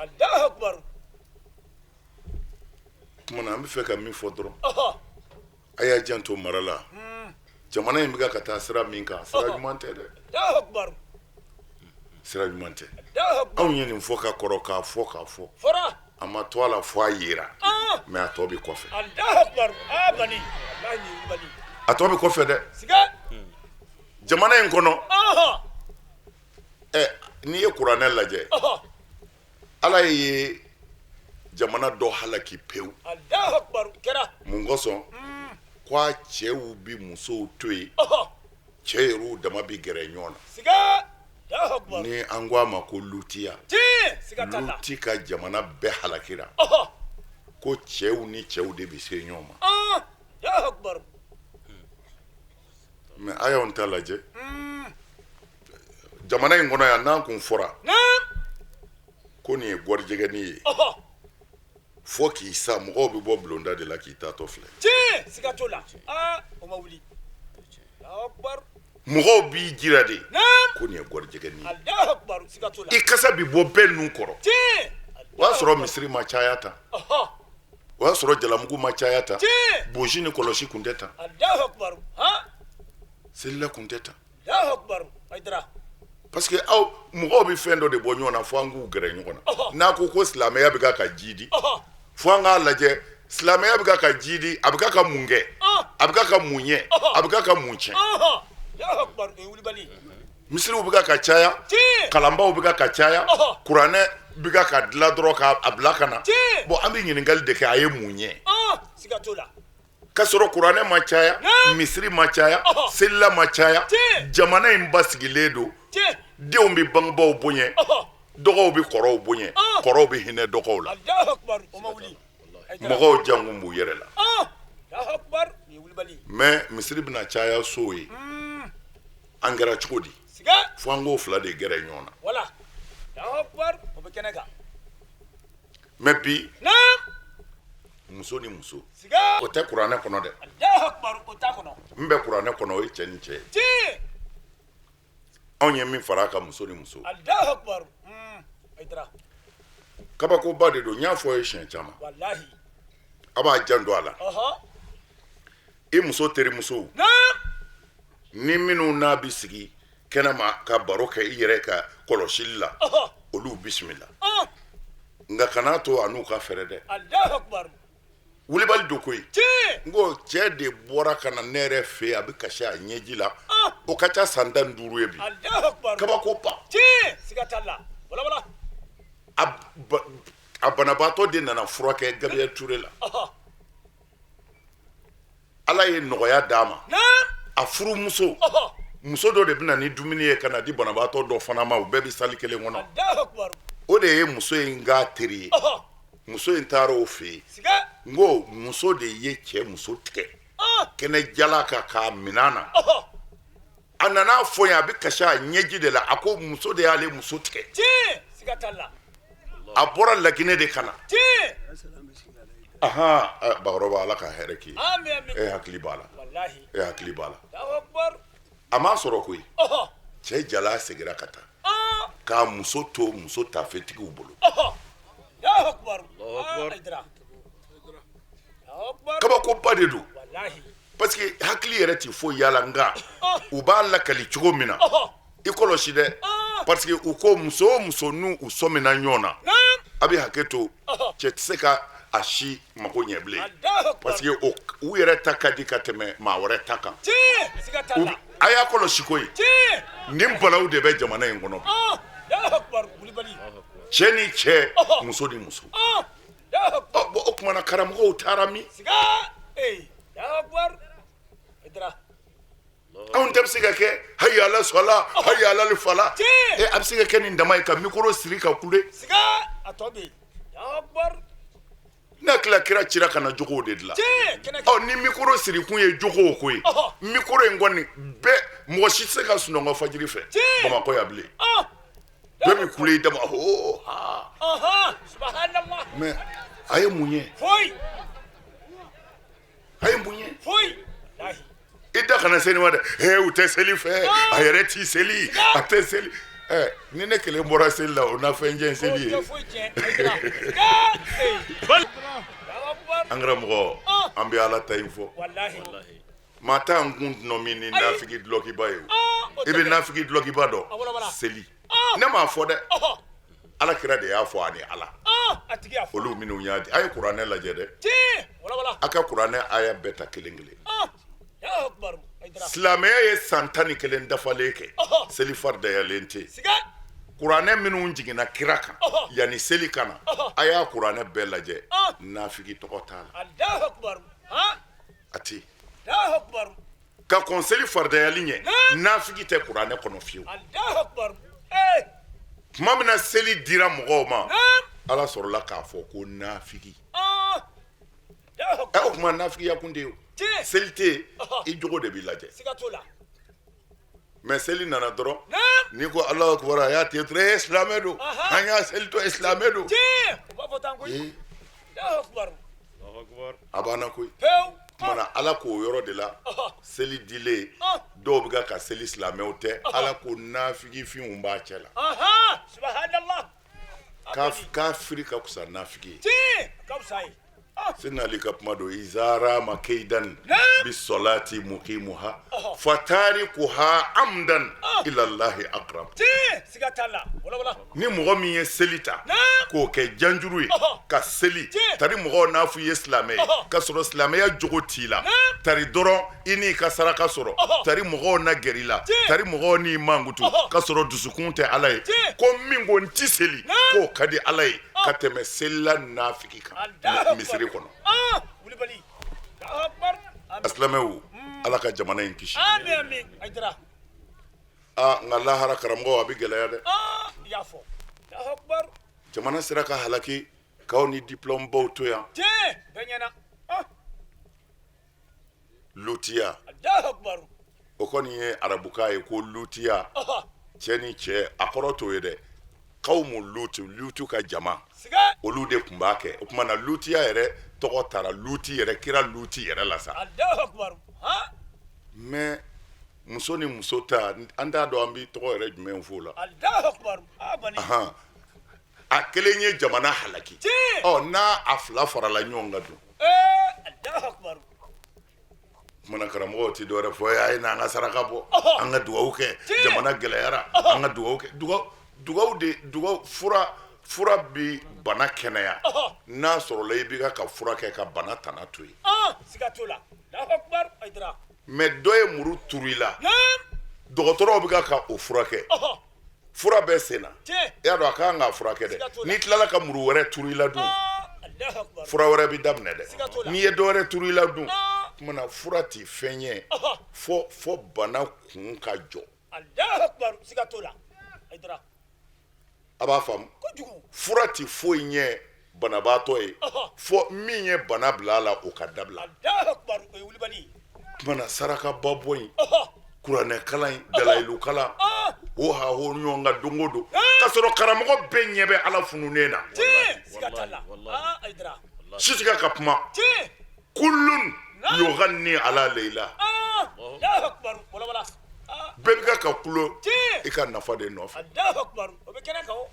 kuma na an bɛ fɛ ka min fɔ dɔrɔn a y'a janto mara la jamana in bɛ ka taa sira min kan sira ɲuman tɛ dɛ sira ɲuman tɛ anw ye nin fɔ ka kɔrɔ k'a fɔ a ma to a la fɔ a yera mais a tɔ bɛ kɔfɛ a tɔ bɛ kɔfɛ dɛ jamana in kɔnɔ n'i ye kuranɛ lajɛ ala ye jamana dɔ halaki pewu mun kosɔn k'a cɛw bi musow to yen cɛ yɛrɛw dama bi gɛrɛ ɲɔgɔn na ni an ko a ma ko lutiya luti ka jamana bɛɛ halakira ko cɛw ni cɛw de bi se ɲɔgɔn ma mais a y'anw ta lajɛ jamana in kɔnɔ yan n'an kun fɔra ko nin ye gɔrijɛgɛni ye fo k'i sa mɔgɔw bɛ bɔ bulonda de la k'i taatɔ filɛ mɔgɔw b'i jira de ko nin ye gɔrijɛgɛni ye i kasa bi bɔ bɛɛ nun kɔrɔ o y'a sɔrɔ misiri ma caya tan o y'a sɔrɔ jalamugu ma caya tan bosi ni kɔlɔsi kun tɛ tan selila kun tɛ tan parce que aw mɔgɔw bɛ fɛn dɔ de bɔ ɲɔgɔn na fo an k'u gɛrɛ ɲɔgɔn na n'a ko silamɛya bɛ ka jidi fo an k'a lajɛ silamɛya bɛ ka jidi a bɛ ka mun kɛ a bɛ ka mun ɲɛ a bɛ ka mun tiɲɛ misiriw bɛ ka caya kalanbaw bɛ ka caya kuranɛ bɛ ka dilan dɔrɔn k'a bila ka na bon an bɛ ɲininkali de kɛ a ye mun ɲɛ ka sɔrɔ kuranɛ ma caya misiri ma caya selila ma caya jamana in basigilen don denw bɛ bangebaaw bonya dɔgɔw bɛ kɔrɔw bonya kɔrɔw bɛ hinɛ dɔgɔw la mɔgɔw jankun b'u yɛrɛ la mais misiri bɛna caya so ye an kɛra cogo di fo an k'o fila de gɛrɛ ɲɔgɔn na mais bi muso ni muso o tɛ kuranɛ kɔnɔ dɛ n bɛ kuranɛ kɔnɔ o ye cɛ ni cɛ ye anw ye min fara a kan muso ni muso kabakoba de don n y'a fɔ ye siɲɛ caman a b'a janto a la i muso terimusow ni minnu n'a bɛ sigi kɛnɛma ka baro kɛ i yɛrɛ ka kɔlɔsili la olu bisimila nka kana to a n'u ka fɛrɛ dɛ wulibali do koyi tiɲɛ ngo cɛ de bɔra ka na ne yɛrɛ fɛ a bɛ kasi a ɲɛji la o ka ca san 15 ye bi Allahu Akbar kabako pa tiɲɛ siga t'a la wala wala a banabaatɔ de nana furakɛ Gabriel Touré la ala ye nɔgɔya d'a ma a furumuso muso dɔ de bɛna ni dumuni ye ka na di banabaatɔ dɔ fana ma u bɛɛ bɛ sali kelen kɔnɔ Allahu Akbar o de ye muso in ka teri ye muso in taara o fɛ yen siga ngo muso de ye cɛ muso tigɛ kɛnɛ jala kan k'a minɛ na a nana fɔ yen a bɛ kasi a ɲɛji de la a ko muso de y'ale muso tigɛ tiɲɛ siga t'a la a bɔra Laginɛ de ka na tiɲɛ bakɔrɔba ala ka hɛrɛ k'i ye amin amin e hakili b'a la wallahi e hakili b'a la Allahu Akbar a m'a sɔrɔ koyi cɛ jala seginna ka taa k'a muso to muso tafetigiw bolo Allahu Akbar Aïdara Allahu Akbar kabakoba de don wallahi parce que hakili yɛrɛ tɛ foyi yala nka u b'a lakali cogo min na i kɔlɔsi dɛ parce que u ko muso o muso n'u sɔmina ɲɔgɔn na a bɛ hakɛ to cɛ tɛ se ka a si mako ɲɛ bilen parce que u yɛrɛ ta ka di ka tɛmɛ maa wɛrɛ ta kan tiɲɛ siga t'a la a y'a kɔlɔsi koyi tiɲɛ nin balaw de bɛ jamana in kɔnɔ Allahu Akbar Kulibali cɛ ni cɛ muso ni muso Allahu Akbar o kumana karamɔgɔw taara min siga Allahu Akbar Aïdara anw tɛ bɛ se ka kɛ hayya ala sɔla hayya ala fala tiɲɛ a bɛ se ka kɛ nin dama ye ka mikoro siri ka kule siga a tɔ bɛ yen Allahu Akbar n'a tila kira cira ka na jogow de dilan tiɲɛ kɛnɛ ni mikoro siri kun ye jogow ko ye mikoro in kɔni bɛɛ mɔgɔ si tɛ se ka sunɔgɔ fajiri fɛ bamakɔ yan bilen bɛɛ bɛ kule i dama subhanallah mais a ye mun ye foyi a ye mun ye foyi lahi i da kana se nin ma dɛ u tɛ seli fɛ a yɛrɛ t'i seli a tɛ seli ni ne kelen bɔra seli la o na fɛn jɛ seli ye foyi tiɲɛ Aïdara an kɛra mɔgɔ an bɛ ala ta in fɔ wallahi maa t'a kun dɔn min ni nafigi dulɔkiba ye i bɛ nafigi dulɔkiba dɔn seli ne m'a fɔ dɛ ala kira de y'a fɔ ani ala a tigi y'a fɔ olu minnu y'a di a ye kuranɛ lajɛ dɛ tiɲɛ wala a ka kuranɛ aya bɛɛ ta kelen kelen Allahu Akbar Aïdara silamɛya ye san 11 dafalen kɛ seli faridayalen tɛ siga kuranɛ minnu jiginna kira kan yanni seli ka na a y'a kuranɛ bɛɛ lajɛ nafigi tɔgɔ t'a la Allahu Akbar a tɛ Allahu Akbar ka kɔn seli faridayali ɲɛ nafigi tɛ kuranɛ kɔnɔ fiyewu Allahu Akbar tuma min na seli dira mɔgɔw ma ala sɔrɔla k'a fɔ ko nafigi o tuma nafigiya kun tɛ yen seli tɛ i jogo de b'i lajɛ siga t'o la mais seli nana dɔrɔn n'i ko alahu akbar a y'a tigɛ dɔrɔn silamɛ don an y'a seli to silamɛ don u b'a fɔ tan koyi Allahu Akbar a banna koyi pewu kumana ala k'o yɔrɔ de la seli dilen dɔw bɛ ka seli silamɛw tɛ ala ko nafigifinw b'a cɛ la subhanallah kafiri ka kusa nafigi ye ka fisa ye Sina Ali ka kuma do izara makaidan bisolati muqimuha fatarikuha amdan ila Allah aqrab siga tala wala ni mɔgɔ min ye seli ta k'o kɛ janjuru ye ka seli tari mɔgɔw n'a fɔ i ye silamɛ ye ka sɔrɔ silamɛya jogo t'i la tari dɔrɔn i n'i ka saraka sɔrɔ tari mɔgɔw na gɛrɛ i la tari mɔgɔw n'i mankutu ka sɔrɔ dusukun tɛ Ala ye ko min ko n ti seli k'o ka di Ala ye ka tɛmɛ selila nafigi kan misiri kɔnɔ asilamɛw Ala ka jamana in kisi amin Aïdara nka lahara karamɔgɔ a bɛ gɛlɛya dɛ y'a fɔ Allahu Akbar jamana sera ka halaki k'aw ni diplôme baw to yan bɛɛ ɲɛna lutiya Allahu Akbar o kɔni ye arabukan ye ko lutiya cɛ ni cɛ a kɔrɔ t'o ye dɛ kawmu lutu ka jama olu de tun b'a kɛ o tuma na lutiya yɛrɛ tɔgɔ taara luti yɛrɛ kira luti yɛrɛ la sa Allahu Akbar mais muso ni muso ta an t'a dɔn an bɛ tɔgɔ yɛrɛ jumɛn f'o la Allahu Akbar a kelen ye jamana halaki n'a a fila farala ɲɔgɔn kan dun Allahu Akbar mana karamɔgɔw ti dɔwɛrɛ fɔ a ye n'an ka saraka bɔ an ka dugawu kɛ jamana gɛlɛyara an ka dugawu kɛ dugawu fura fura bi bana kɛnɛya n'a sɔrɔla i b'i ka fura kɛ ka bana tana to yen siga t'o la Allahu akbar Aidara mais dɔ ye muru turu i la dɔgɔtɔrɔw bɛ ka o furakɛ fura bɛɛ sen na i y'a dɔn a kan k'a furakɛ dɛ n'i tilala ka muru wɛrɛ turu i la dun fura wɛrɛ bɛ daminɛ dɛ n'i ye dɔ wɛrɛ turu i la dun kumana fura ti fɛn ye fo bana kun ka jɔ Allahu akbar siga t'o la Aidara a b'a faamu fura ti foyi ɲɛ banabaatɔ ye fo min ye bana bila a la o ka dabila Allahu akbar o ye wulibali kumana sarakaba bɔ in kuranɛ kalan in dalayilu kalan o haho ɲɔgɔn ka don o don k'a sɔrɔ karamɔgɔ bɛɛ ɲɛ bɛ ala fununen na siga t'a la Aidara si tɛ ka kuma kullun yuganni ala leila Allahu akbar wala bɛɛ bɛ ka kulo i ka nafa de nɔfɛ Allahu akbar o bɛ kɛnɛ kan o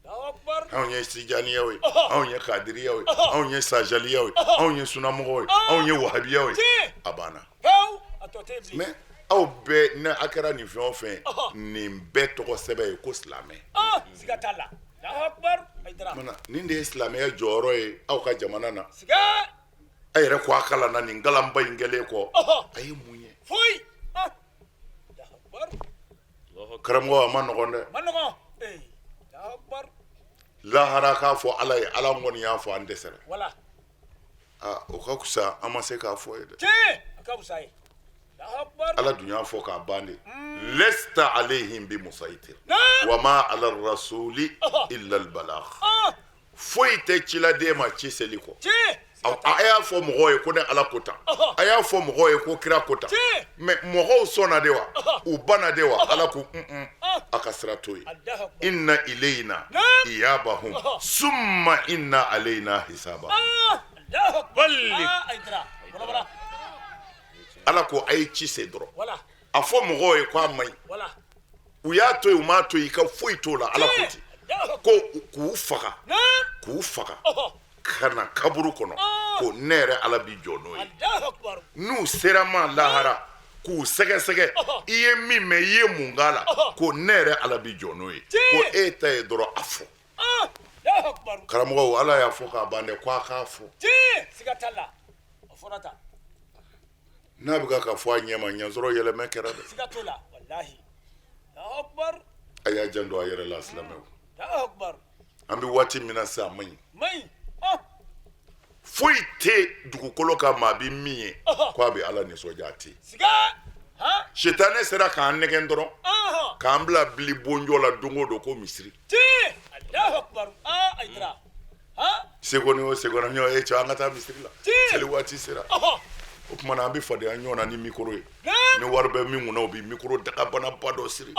Allahu akbar anw ye sijaniyaw ye anw ye kadiriyaw ye anw ye sajaliyaw ye anw ye sunamɔgɔw ye anw ye wahabiyaw ye a banna mais aw bɛɛ n'a a kɛra nin fɛn o fɛn nin bɛɛ tɔgɔ sɛbɛn ye ko silamɛ siga t'a la Allahu akbar Aidara nin de ye silamɛya jɔyɔrɔ ye aw ka jamana na siga a yɛrɛ ko a kalanna nin galanba in kɛlen kɔ a ye mun ye foyi karamɔgɔ a ma nɔgɔn dɛ ma nɔgɔn Allahu akbar lahara k'a fɔ ala ye ala kɔni y'a fɔ an dɛsɛra wala o ka kusa an ma se k'a fɔ ye dɛ a ka fusa ye Allahu akbar ala dun y'a fɔ k'a ban de lesta alayhim bi musaitir wa ma ala rasuli illa al balagh foyi tɛ ciladen ma ci seli kɔ a y'a fɔ mɔgɔw ye ko ne ala ko tan a y'a fɔ mɔgɔw ye ko kira ko tan mais mɔgɔw sɔnna de wa u banna de wa ala ko a ka sira to ye inna ilayna iyabahum summa inna alayna hisaba ala ko a ye ci se dɔrɔn a fɔ mɔgɔw ye ko a man ɲi u y'a to yen u m'a to yen i ka foyi t'o la ala ko ten ko k'u faga ka na kaburu kɔnɔ ko ne yɛrɛ ala bi jɔ n'o ye n'u sera ma lahara k'u sɛgɛsɛgɛ i ye min mɛn i ye mun k'a la ko ne yɛrɛ ala bi jɔ n'o ye ko e ta ye dɔrɔn a fɔ karamɔgɔw ala y'a fɔ k'a ban dɛ ko a k'a fɔ n'a bɛ ka fɔ a ɲɛ ma ɲɛsɔrɔ yɛlɛmɛ kɛra dɛ a y'a janto a yɛrɛ la silamɛw an bɛ waati min na sisan a man ɲi foyi tɛ dugukolo kan maa bɛ min ye ko a bɛ ala nisɔndiya a tɛ sitanɛ sera k'an nɛgɛn dɔrɔn k'an bila bili bonjɔ la don o don ko misiri seko ni o seko na ɲɔgɔn ye cɛ an ka taa misiri la seli waati sera o tuma na an bɛ fadenya ɲɔgɔn na ni mikoro ye ni wari bɛ min kunna o bɛ mikoro dagabanaba dɔ siri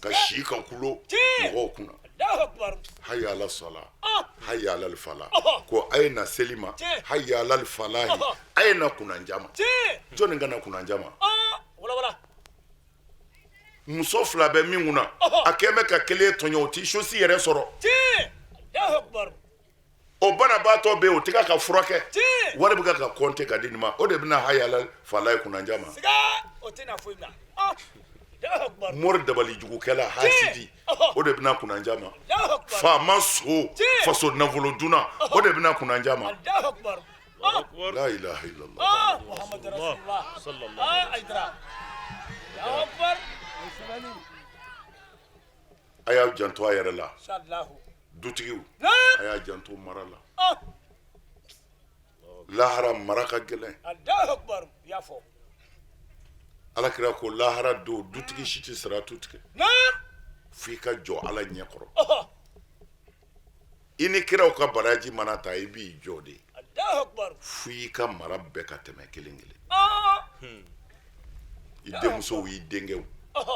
ka si ka kulo mɔgɔw kunna hayya ala sala hayya ala fala ko a ye na seli ma hayya ala falahi a ye na kunanja ma jɔnni ka na kunanja ma muso fila bɛ min kunna a kɛn bɛ ka kelen tɔɲɔ o ti sosi yɛrɛ sɔrɔ o banabaatɔ bɛ yen o tɛ ka furakɛ wari bɛ ka kɔnte ka di nin ma o de bɛna hayya ala falahi kunanja ma mori dabali jugukɛla hasidi o de bɛna kunanja ma faama so faso nafolo duna o de bɛna kunanja ma la ilaha illallah a y'a janto a yɛrɛ la dutigiw a y'a janto mara la lahara mara ka gɛlɛn alakira ko lahara don dutigi si tɛ siratu tigɛ f'i ka jɔ ala ɲɛ kɔrɔ i ni kiraw ka baraji mana ta i b'i jɔ de f'i ka mara bɛɛ ka tɛmɛ kelen kelen i denmusow y'i denkɛw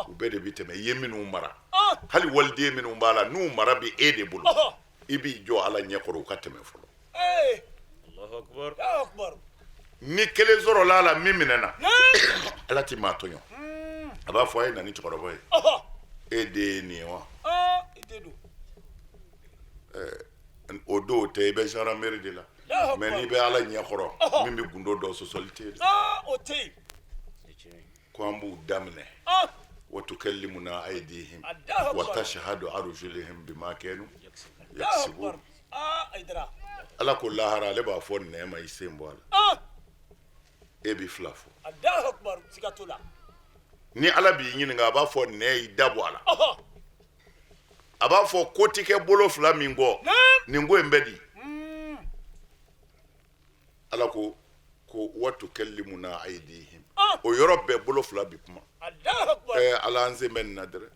u bɛɛ de bi tɛmɛ i ye minnu mara hali waliden minnu b'a la n'u mara bɛ e de bolo i b'i jɔ ala ɲɛ kɔrɔ u ka tɛmɛ fɔlɔ ni kelen sɔrɔ la la min minɛna ala ti maa tɔɲɔ a b'a fɔ a ye na ni cɛkɔrɔba ye e de ye nin ye wa o don tɛ i bɛ gendarmerie de la mais n'i bɛ ala ɲɛ kɔrɔ min bɛ gundo dɔ sɔsɔli tɛ yen ko an b'u daminɛ وتكلمنا أيديهم الله أكبر. وتشهد أرجلهم بما كانوا الله يكسبون أكبر أيدرا ala ko lahara ale b'a fɔ nɛɛma i sen bɔ a la e b'i fila fɔ الله أكبر سكتولا ni ala b'i ɲininka a b'a fɔ nɛɛ y'i da bɔ a la a b'a fɔ ko ti kɛ bolo fila min kɔ nin ko in bɛ di ala ko watukallimuna aydihim o yɔrɔ bɛɛ bolo fila bi kuma الله أكبر ala an sen bɛ nin na dɛrɛ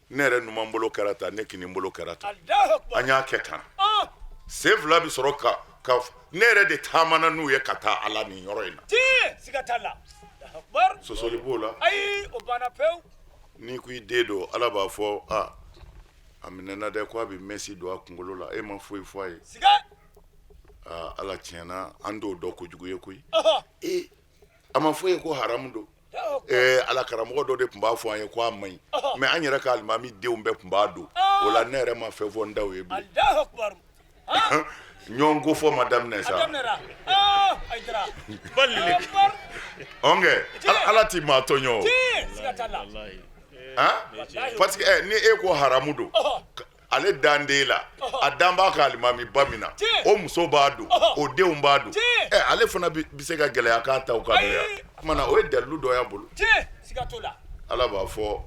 ne yɛrɛ numan bolo kɛra tan ne kini bolo kɛra tan الله أكبر an y'a kɛ tan sen fila bi sɔrɔ ka ne yɛrɛ de taamana n'u ye ka taa ala nin yɔrɔ in na تي سكتالا الله أكبر sɔsɔli b'o la أي أبانا بيو n'i ko i den don ala b'a fɔ a minɛna dɛ ko a bɛ mɛsi don a kunkolo la e ma foyi fɔ a ye سكت ala tiɲɛna an t'o dɔn kojugu ye koyi الله a ma fɔ ye ko haramu don أكبر ala karamɔgɔ dɔ de tun b'a fɔ an ye ko a man ɲi mɛ an yɛrɛ ka alimami denw bɛɛ tun b'a don o la ne yɛrɛ ma fɛn fɔ n daw ye bilen الله أكبر ɲɔgɔn ko fɔ ma daminɛ sa أدمنا أيدرا أكبر ɔnkɛ ala t'i maa tɔɲɔ o تي سكتالا parce que ni e ko haramu don ale dan de la a dan b'a ka alimami ba min na o muso b'a don o denw b'a don ale fana bi se ka gɛlɛya k'a ta o ka don ya kuma na o ye dalilu dɔ y'a bolo تي سكتولا ala b'a fɔ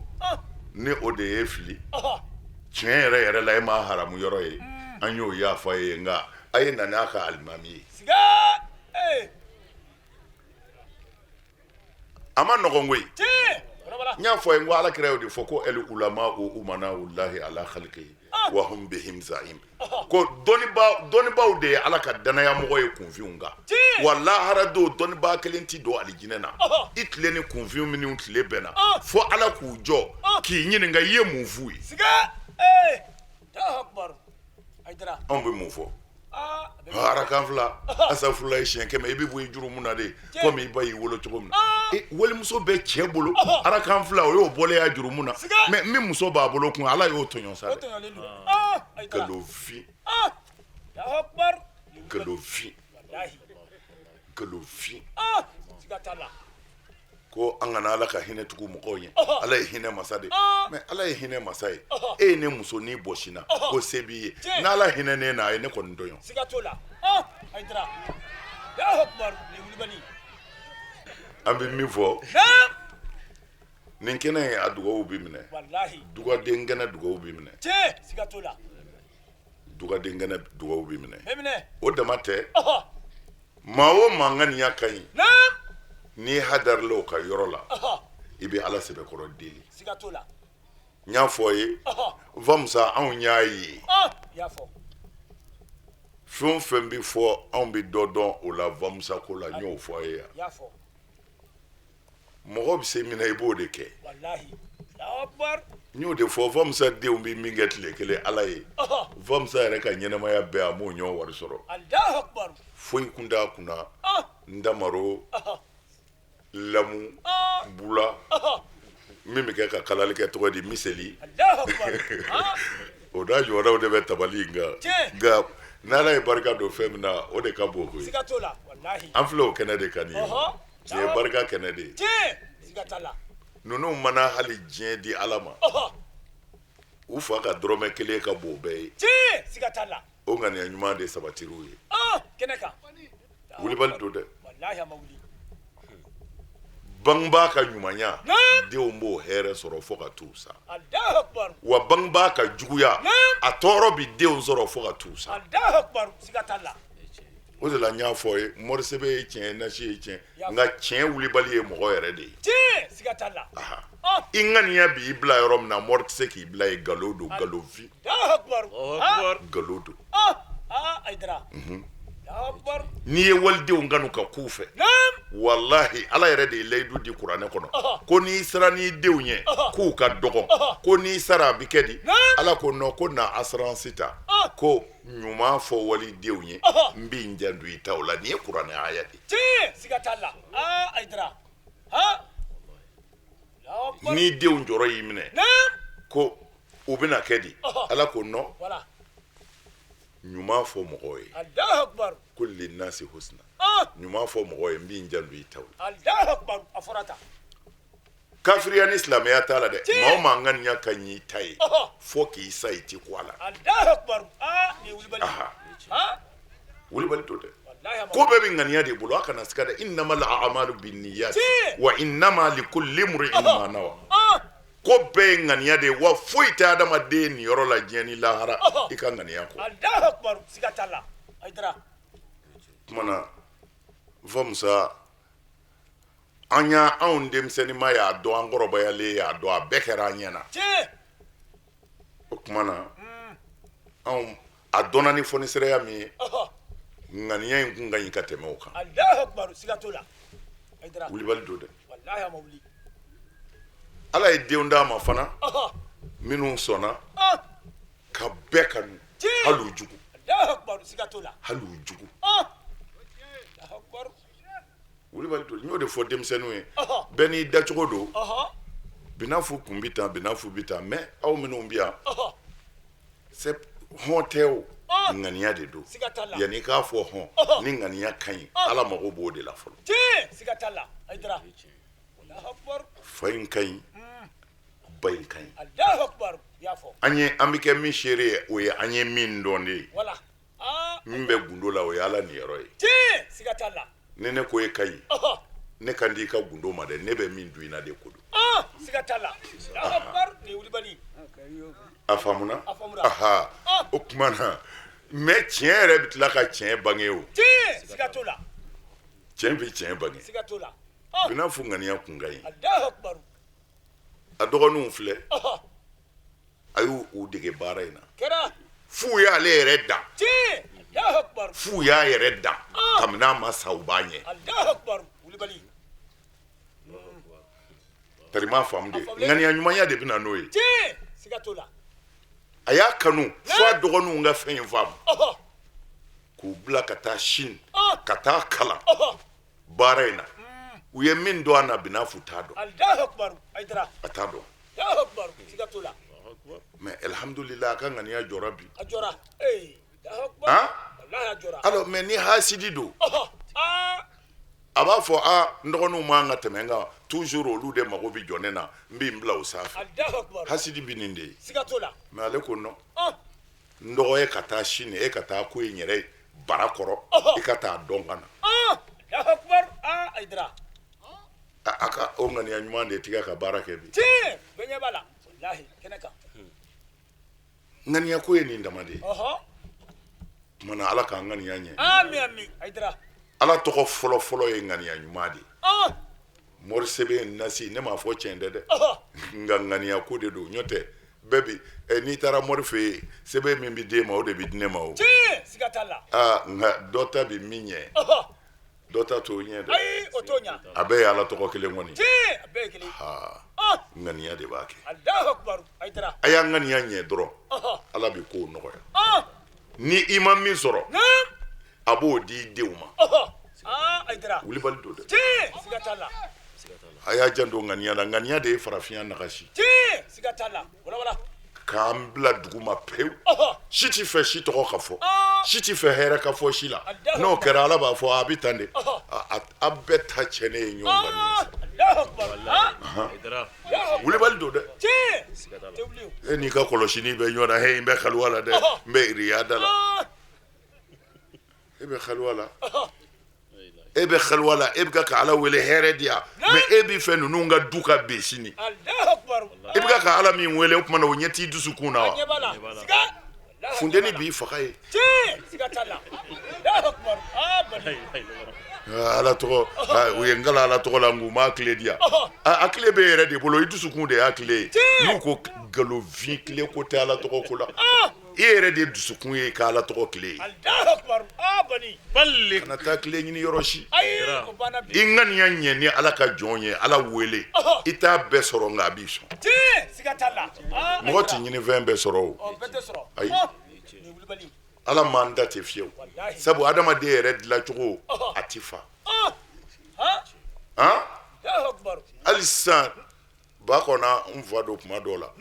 ni o de ye fili tiɲɛ yɛrɛ yɛrɛ la e ma haramu yɔrɔ ye an y'o yafa ye nka a ye na n'a ka alimami ye سكت a ma nɔgɔn koyi تي n y'a fɔ ye n ko ala kira y'o de fɔ ko el ulama umana ulahi ala khalqihi wa hum bihim zaim ko dɔnnibaw de ye ala ka danayamɔgɔ ye kunfinw kan wa lahara don dɔnnibaa kelen ti don alijinɛ na i tile ni kunfin minnu tile bɛnna fo ala k'u jɔ k'i ɲininka i ye mun f'u ye سكت الله أكبر أيدرا anw bɛ mun fɔ arakan fila asafurula ye siɲɛ kɛmɛ i bɛ bɔ i juru mun na de komi i ba y'i wolo cogo min na walimuso bɛ cɛ bolo arakan fila o y'o bɔlen y'a juru mun na mɛ min muso b'a bolo kun ala y'o tɔɲɔ sa dɛ galofin الله أكبر galofin والله galofin سكتالا ko an kana ala ka hinɛ tugu mɔgɔw ye ala ye hinɛ masa de mɛ ala ye hinɛ masa ye e ye ne muso ni bɔsi na ko se b'i ye n'ala hinɛ ne na a ye ne kɔni dɔn سكتولا أيدرا الله أكبر لولبني an bɛ min fɔ نعم nin kɛnɛ ye a dugawu bi minɛ والله dugaden kɛnɛ dugawu bi minɛ تي سكتولا dugaden kɛnɛ dugawu bi minɛ بمنه o dama tɛ maa o maa ŋaniya ka ɲi نعم n'i hadarila o ka yɔrɔ la i bɛ ala sɛbɛkɔrɔ deli سكتولا n y'a fɔ ye vamusa anw y'a ye يا فو fɛn o fɛn bɛ fɔ anw bɛ dɔ dɔn o la vamusa ko la n y'o fɔ a ye yan يا فو mɔgɔ bɛ se min na i b'o de kɛ والله الله أكبر n y'o de fɔ vamusa denw bɛ min kɛ tile kelen ala ye vamusa yɛrɛ ka ɲɛnɛmaya bɛɛ a m'o ɲɔgɔn wari sɔrɔ الله أكبر foyi kun t'a kunna ndamaro lamu bula min bɛ kɛ ka kalali kɛ tɔgɔ di miseli الله أكبر o da jɔyɔrɔw de bɛ tabali in kan nka n'ala ye barika don fɛn min na o de ka bon koyi سكتولا والله an filɛ o kɛnɛ de kan nin ye nin ye barika kɛnɛ de ye تي سكتالا ninnu mana hali diɲɛ di ala ma u fa ka dɔrɔmɛ kelen ka bon o bɛɛ ye تي سكتالا o ŋaniya ɲuman de sabatiriw ye كنكا wulibali don dɛ والله يا مولي bangebaa ka ɲumanya denw b'o hɛrɛ sɔrɔ fo ka t'u sa الله أكبر wa bangebaa ka juguya a tɔɔrɔ bi denw sɔrɔ fo ka t'u sa الله أكبر سكتالا o de la n y'a fɔ ye morisebe ye tiɲɛ ye nasi ye tiɲɛ nka tiɲɛ wulibali ye mɔgɔ yɛrɛ de ye تي سكتالا i ŋaniya b'i bila yɔrɔ min na mɔri tɛ se k'i bila ye galo don galofin الله أكبر galo don أيدرا الله أكبر n'i ye walidenw kanu ka k'u fɛ نعم walahi ala yɛrɛ de ye layidu di kuranɛ kɔnɔ ko n'i sera n'i denw ye k'u ka dɔgɔ ko n'i sara a bi kɛ di ala ko non ko na assurance ta ko ɲuman fɔ walidenw ye n b'i n janto i ta o la nin ye kuranɛ aya de تي سكتالا أيدرا n'i denw jɔrɔ y'i minɛ نعم ko u bɛna kɛ di ala ko non ولا ɲuman fɔ mɔgɔw ye الله أكبر ko linnasi husna ɲuman fɔ mɔgɔw ye n b'i n janto i ta o la الله أكبر أفرطا kafiriya ni silamɛya t'a la dɛ maa o maa ŋaniya ka ɲi ta ye fo k'i sa i ti ko a la wulibali to dɛ ko bɛɛ bɛ ŋaniya de bolo a kana siga dɛ innamal a'malu binniyati wa innama likulli imri'in ma nawa ko bɛɛ ye ŋaniya de ye wa foyi tɛ adamaden nin yɔrɔ la diɲɛ ni lahara i ka ŋaniya kɔ kumana fɔ musa an y'a anw denmisɛnninma y'a dɔn an kɔrɔbayalen y'a dɔn a bɛɛ kɛra an ɲɛna o kumana anw a dɔnna ni fɔnisɛrɛya min ye ŋaniya in kun ka ɲi ka tɛmɛ o kan wulibali do dɛ ala ye denw d'a ma fana minnu sɔnna ka bɛɛ kanu hal'u jugu hal'u jugu wulibali do n y'o de fɔ denmisɛnninw ye bɛɛ n'i dacogo do binafu kun bi tan binafu bi tan mais aw minnu bi yan hɔn tɛ o ŋaniya de do yanni i k'a fɔ hɔn ni ŋaniya ka ɲi ala mago b'o de la fɔlɔ fa in ka ɲi ba in ka ɲi an bɛ kɛ min seere ye o ye an ye min dɔn de ye min bɛ gundo la o ye ala niyɔrɔ ye ni ne ko e ka ɲi ne kan di i ka gundo ma dɛ ne bɛ min dun i na de ko don a faamuna aha o kuma na mais tiɲɛ yɛrɛ bɛ tila ka tiɲɛ bange o tiɲɛ bɛ tiɲɛ bange bina fo ŋaniya kun ka ɲi a dɔgɔninw filɛ a y'u dege baara in na f'u y'ale yɛrɛ dan f'u y'a yɛrɛ dan kabini a ma sa u b'a ɲɛ tari m'a faamu de ŋaniya ɲumanya de bɛ na n'o ye a y'a kanu fo a dɔgɔninw ka fɛn in faamu k'u bila ka taa Chine ka taa kalan baara in na u ye min dɔn a na binafu t'a dɔn a t'a dɔn mais alhamdulillah a ka ŋaniya jɔra bi alors mais ni hasidi do a b'a fɔ n dɔgɔninw man ka tɛmɛ nka toujours olu de mago bɛ jɔ ne na n bɛ n bila o sanfɛ hasidi bɛ nin de ye mais ale ko non n dɔgɔ ye ka taa Chine e ka taa ko in yɛrɛ bara kɔrɔ i ka taa dɔn ka na a ka o ŋaniya ɲuman de tigɛ ka baara kɛ bi ŋaniya ko ye nin dama de ye kumana ala k'an ŋaniya ɲɛ ala tɔgɔ fɔlɔ fɔlɔ ye ŋaniya ɲuman de ye mori sɛbɛn nasi ne m'a fɔ tiɲɛ tɛ dɛ nka ŋaniya ko de don ɲɔ tɛ bɛɛ bi n'i taara mori fɛ yen sɛbɛn min bɛ d'e ma o de bɛ di ne ma o nka dɔ ta bɛ min ɲɛ dɔ ta t'o ɲɛ dɛ a bɛɛ ye ala tɔgɔ kelen kɔni ŋaniya de b'a kɛ a y'a ŋaniya ɲɛ dɔrɔn ala bɛ kow nɔgɔya ni i ma min sɔrɔ a b'o di i denw ma wulibali do dɛ a y'a janto ŋaniya la ŋaniya de ye farafinya nagasi k'an bila dugu ma pewu si t'i fɛ si tɔgɔ ka fɔ si t'i fɛ hɛrɛ ka fɔ si la n'o kɛra ala b'a fɔ a bɛ tan de a bɛɛ ta cɛ ne ye ɲɔgɔn wulibali do dɛ e n'i ka kɔlɔsini bɛ ɲɔgɔn na he n bɛ kaliwa la dɛ n bɛ riyada la e bɛ kaliwa la e bɛ kaliwa la e bɛ ka ala wele hɛrɛ di yan mais e bɛ fɛ ninnu ka du ka ben sini e bɛ ka ala min wele o tuma na o ɲɛ t'i dusukun na wa funteni b'i faga ye ala tɔgɔ u ye n kala ala tɔgɔ la n k'u m'a tile di yan a tile bɛ yɛrɛ de bolo i dusukun de y'a tile ye n'u ko nkalonfin tile ko tɛ ala tɔgɔ ko la i yɛrɛ de dusukun ye ka ala tɔgɔ tile ye kana taa tile ɲini yɔrɔ si i ŋaniya ɲɛ ni ala ka jɔn ye ala wele i t'a bɛɛ sɔrɔ nka a b'i sɔn mɔgɔ t'i ɲini fɛn bɛɛ sɔrɔ o ayi ala m'an da tɛ fiyewu sabu adamaden yɛrɛ dilancogo a ti fa hali sisan ba kɔnɔ n fa don kuma dɔw la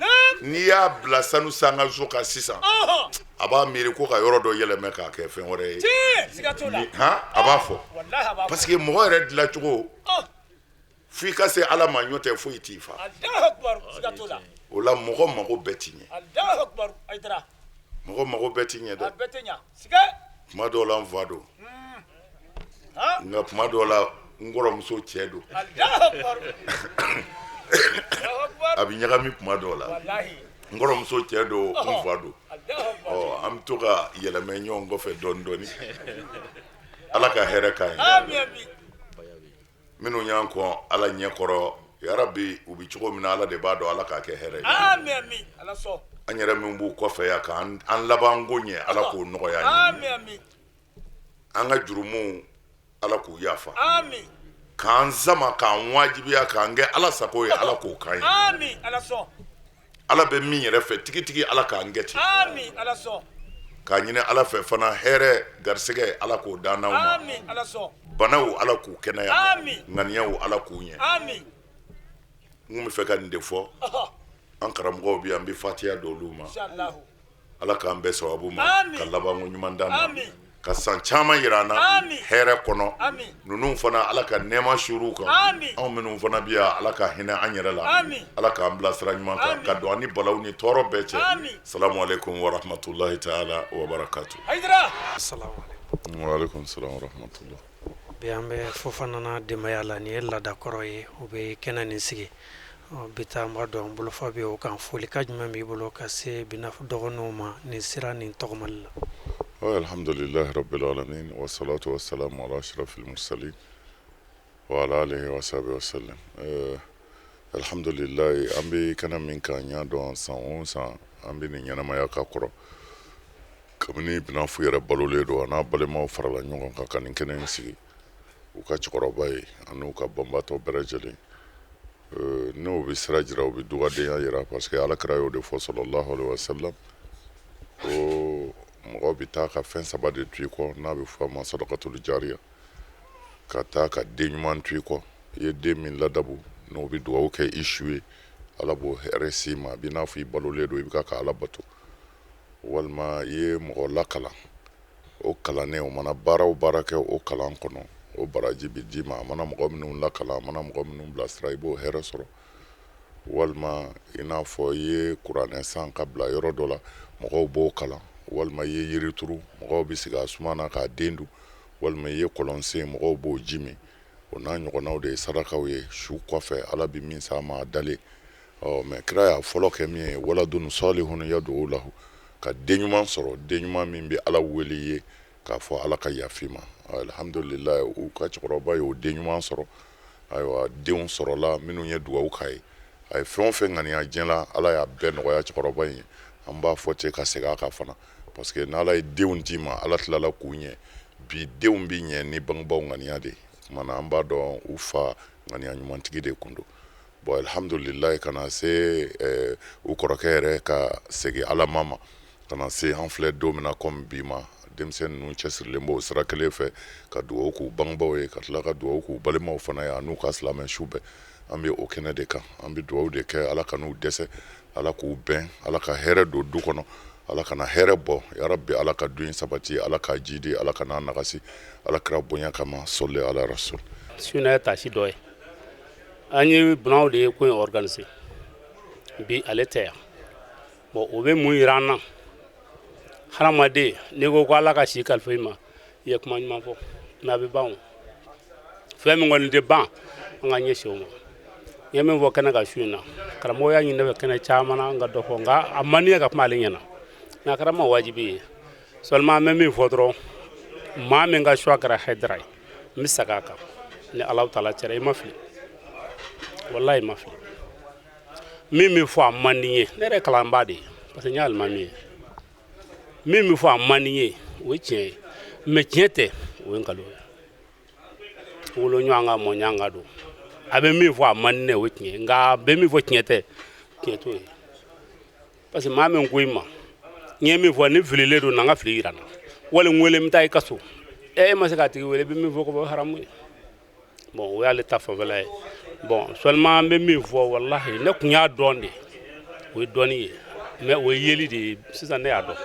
n'i y'a bila sanu sanga so kan sisan a b'a miiri ko ka yɔrɔ dɔ yɛlɛmɛ k'a kɛ fɛn wɛrɛ ye a b'a fɔ parce que mɔgɔ yɛrɛ dilancogo f'i ka se ala ma ɲɔ tɛ foyi t'i fa Allahu akbar siga t'o la o la mɔgɔ mago bɛɛ ti ɲɛ Allahu akbar Aïdara mɔgɔ mago bɛɛ ti ɲɛ a dɛ bɛɛ tɛ ɲa siga kuma dɔw la n fa don nka kuma dɔw la n kɔrɔmuso cɛ don Allahu akbar Allahu akbar a bɛ ɲagami kuma dɔw la wallahi n kɔrɔmuso cɛ don n fa don Allahu akbar an bɛ to ka yɛlɛmɛ ɲɔgɔn kɔfɛ dɔɔni dɔɔni ala ka hɛrɛ k'an ye amin amin minnu y'an kɔn ala ɲɛkɔrɔ yarabi u bɛ cogo min na ala de b'a dɔn ala k'a kɛ hɛrɛ ye amin amin ala sɔn an yɛrɛ min b'u kɔfɛ yan k'an laban ko ɲɛ ala k'o nɔgɔya an ye amin amin an ka jurumuw ala k'u yafa amin k'an sama k'an wajibiya k'an kɛ ala sago ye ala k'o k'an ye amin ala sɔn ala bɛ min yɛrɛ fɛ tigitigi ala k'an kɛ ten amin ala sɔn k'a ɲini ala fɛ fana hɛrɛ garisɛgɛ ala k'o dan n'anw ma amin ala sɔn banaw ala k'u kɛnɛya amin ŋaniyaw ala k'u ɲɛ amin n kun bɛ fɛ ka nin de fɔ an karamɔgɔw bi an bɛ fatiya don olu ma inshallah ala k'an bɛɛ sababu ma Amin. ka labanko ɲuman d'an ma Amin. ka san caman yira an na Amin. hɛrɛ kɔnɔ Amin. ninnu fana ala ka nɛɛma sur'u kan Amin. anw minnu fana bi yan ala ka hinɛ an yɛrɛ la Amin. ala k'an bila sira ɲuman kan Amin. ka don an ni balaw ni tɔɔrɔ bɛɛ cɛ Amin. salamu alaikum wa rahmatulahi ta'ala wa barakatu Aïdara assalamu alaikum wa alaikum salam wa rahmatullah bi an bɛ Fofanana denbaya la nin ye laada kɔrɔ ye u bɛ kɛnɛ nin sigi bi taa n b'a dɔn n bolofa bɛ o kan foli ka jumɛn b'i bolo ka se bina dɔgɔninw ma nin sira nin tɔgɔmali la alhamdulillahi rabbil alamin wa salatu wa salamu ala ashrafil mursalin wa ala alihi wa sahbihi wa sallam alhamdulillahi an bɛ kɛnɛ min kan y'a dɔn san o san an bɛ nin ɲɛnamaya ka kɔrɔ kabini binafu yɛrɛ balolen don a n'a balimaw farala ɲɔgɔn kan ka nin kɛnɛ in sigi u ka cɛkɔrɔba ye an'u ka banbatɔ bɛɛ lajɛlen n'o bɛ sira jira u bɛ dugadenya jira parce que alakira y'o de fɔ sallallahu alaihi wa sallam ko mɔgɔ bɛ taa ka fɛn saba de to i kɔ n'a bɛ fɔ a ma sadakatul jariya ka taa ka den ɲuman to i kɔ i ye den min ladabu n'o bɛ dugawu kɛ i su ye ala b'o hɛrɛ s'i ma a b'i n'a fɔ i balolen don i bɛ ka ala bato walima i ye mɔgɔ lakalan o kalannen o mana baara o baara kɛ o kalan kɔnɔ o baraji bɛ d'i ma a mana mɔgɔ minnu lakalan a mana mɔgɔ minnu bilasira i b'o hɛrɛ sɔrɔ walima i n'a fɔ i ye kuranɛ san ka bila yɔrɔ dɔ la mɔgɔw b'o kalan walima i ye yiri turu mɔgɔw bɛ sigi a suma na k'a den dun walima i ye kɔlɔn sen mɔgɔw b'o ji min o n'a ɲɔgɔnnaw de ye sadakaw ye su kɔfɛ ala bɛ min s'a ma a dalen mɛ kira y'a fɔlɔ kɛ min ye waladun salihun yad'u lahu ka den ɲuman sɔrɔ den ɲuman min bɛ ala wele i ye k'a fɔ ala ka yafi ma alhamdulilayi u ka cɛkɔrɔba ye o den ɲuman sɔrɔ ayiwa denw sɔrɔla minnu ye dugawu k'a ye a ye fɛn o fɛn ŋaniya diɲɛ la ala y'a bɛɛ nɔgɔya cɛkɔrɔba in ye an b'a fɔ ten ka segin a kan fana parce que n'ala ye denw d'i ma ala tilala k'u ɲɛ bi denw bi ɲɛ ni bangebaaw ŋaniya de kumana an b'a dɔn u fa ŋaniya ɲumantigi de kun don bon alhamdulilayi ka na se u kɔrɔkɛ yɛrɛ ka segin ala ma ka na se an filɛ don min na komi bi ma denmisɛn ninnu cɛsirilen b'o sira kelen fɛ ka dugawu k'u bangebaaw ye ka tila ka dugawu k'u balimaw fana ye a n'u ka silamɛ su bɛɛ an bɛ o kɛnɛ de kan an bɛ dugawu de kɛ ala ka n'u dɛsɛ ala k'u bɛn ala ka hɛrɛ don du kɔnɔ ala kana hɛrɛ bɔ yarabi ala ka du in sabati ala ka jidi ala kana nagasi ala kira bonya kama sɔli ala rasul suna ye taasi dɔ ye an ye bunanw de ye ko in organiser bi ale tɛ yan bon o bɛ mun yira an na hadamaden n'i ko ko ala ka si kalifa i ma i ye kuma ɲuman fɔ mɛ a bɛ ban o fɛn min kɔni tɛ ban an ka ɲɛsin o ma n ye min fɔ kɛnɛ ka su in na karamɔgɔ y'a ɲini ne fɛ kɛnɛ caman na n ka dɔ fɔ nka a man di n ye ka kuma ale ɲɛna nka a kɛra n ma wajibi ye seulement an bɛ min fɔ dɔrɔn maa min ka choix kɛra Haidara ye n bɛ segin a kan ni Alahu Taala cɛra i ma fili wallahi i ma fili min bɛ fɔ a man di n ye ne yɛrɛ kalanbaa de ye parce que n ye alimami ye min bɛ fɔ a man di n ye o ye tiɲɛ ye mɛ tiɲɛ tɛ o ye nkalon ye wolo ɲɔgɔn ka mɔ ɲɔgɔn ka don a bɛ min fɔ a man di ne ye o ye tiɲɛ ye nka a bɛ min fɔ tiɲɛ tɛ tiɲɛ t'o ye parce que maa min ko i ma n ye min fɔ ni fililen don na n ka fili yira n na wali n wele n bɛ taa i ka so e ma se k'a tigi wele i bɛ min fɔ ko bɛ haramu ye bon o y'ale ta fanfɛla ye bon seulement an bɛ min fɔ walahi ne tun y'a dɔn de o ye dɔnni ye mais o ye yeli de ye sisan ne y'a dɔn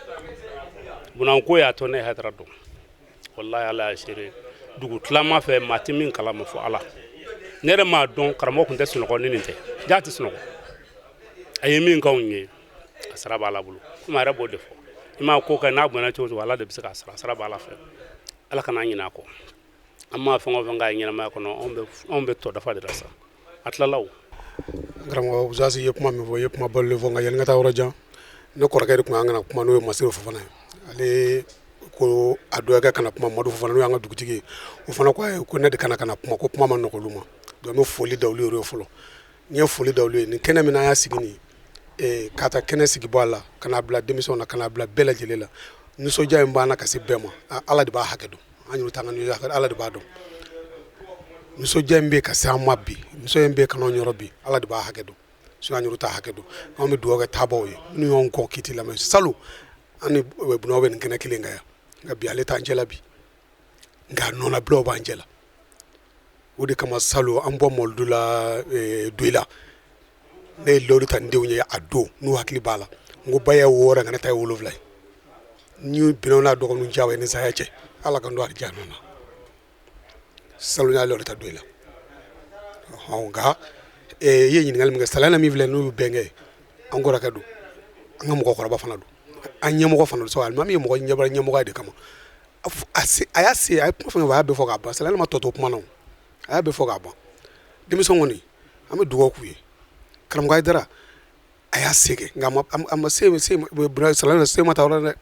bunanko y'a to ne ye Haidara dɔn wallahi ala y'a seere dugu tilama fɛ maa tɛ min kalama fɔ ala ne yɛrɛ m'a dɔn karamɔgɔ tun tɛ sunɔgɔ ni nin tɛ jaa tɛ sunɔgɔ a ye min k'anw ye a sara b'a la bolo komi a yɛrɛ b'o de fɔ i m'a ko kɛ n'a bɔnna cogo o cogo ala de bɛ se k'a sara sara b'a la fɛ ala kana ɲinɛ a kɔ an m'a fɛn o fɛn k'a ye ɲɛnamaya kɔnɔ anw bɛ tɔ dafa de la sa a tilala o. karamɔgɔ Uzasi ye kuma min fɔ i ye kuma balolen fɔ nka yanni ka taa yɔrɔ jan ne kɔrɔkɛ de tun y'an kana kuma n'o ye Masiru Fofana ye ale ko a dɔgɔkɛ kana kuma Madu Fofana n'o y'an ka dugutigi ye o fana ko ayi ko ne de kana kuma ko kuma ma nɔgɔ olu ma donc n bɛ foli da olu ye fɔlɔ n ye foli da olu ye nin kɛnɛ min an y'a sigi nin k'a ta kɛnɛ sigi bɔ a la ka n'a bila denmisɛnw na ka n'a bila bɛɛ lajɛlen la nisɔndiya in b'an na ka se bɛɛ ma ala de b'a hakɛ dɔn an yɛrɛ t'an ka nisɔndiya ala de b'a dɔn nisɔndiya in bɛ ka se an ma bi nisɔndiya in bɛ ka n'anw yɔrɔ bi ala de b'a hakɛ dɔn an yɛrɛ t'a hakɛ dɔn anw bɛ dugawu kɛ taabaw ye minnu y'anw kɔ kiti lamɛn salon an ni Bunau bɛ nin kɛnɛ kelen kan yan nka bi ale t'an cɛla bi nka nɔnabilaw b'an cɛla o de kama salon an bɔ Mɔlidu la Doila ne ye lɔri ta n denw ye a don n'u hakili b'a la n ko ba ye 6 nka ne ta ye 7 ye ni Binɔgɔ n'a dɔgɔninw diyawo ye ni saya cɛ ala ka n don alijana na salon y'a lɔri ta Doila nka i ye ɲininkali min kɛ Salana min filɛ n'u y'u bɛnkɛ an kɔrɔkɛ don an ka mɔgɔkɔrɔba fana don an ɲɛmɔgɔ fana don sabu alimami ye mɔgɔ ɲɛbara ɲɛmɔgɔ de kama a y'a se a ye kuma fɛn fɛn a y'a bɛɛ fɔ k'a ban Salana ma tɔ to kuma na a y'a bɛɛ fɔ k'a ban denmisɛnw kɔni an bɛ dugawu k'u ye karamɔgɔ Ayidara a y'a se kɛ nka a ma Salana se ma taa yɔrɔ dɛ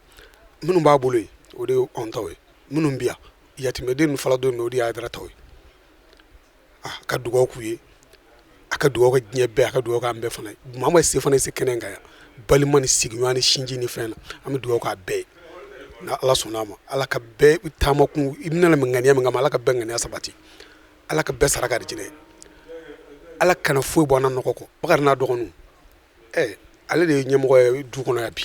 minnu b'a bolo yen o de ye anw taw ye minnu bɛ yan yatimɛden ninnu fala don min o de ye Ayidara taw ye ka dugawu k'u ye a ka dugawu kɛ diɲɛ bɛɛ a ka dugawu k'an bɛɛ fana ye Muhamadu se fana se kɛnɛ kan yan balima ni sigiɲɔgɔn ni sinji ni fɛn na an bɛ dugawu k'a bɛɛ ye na ala sɔnna a ma ala ka bɛɛ taamakun i bɛna min ŋaniya min kama ala ka bɛɛ ŋaniya sabati ala ka bɛɛ saraka de jinɛ ala kana foyi bɔ an na nɔgɔ kɔ Bakari n'a dɔgɔninw ale de ye ɲɛmɔgɔ ye du kɔnɔ yan bi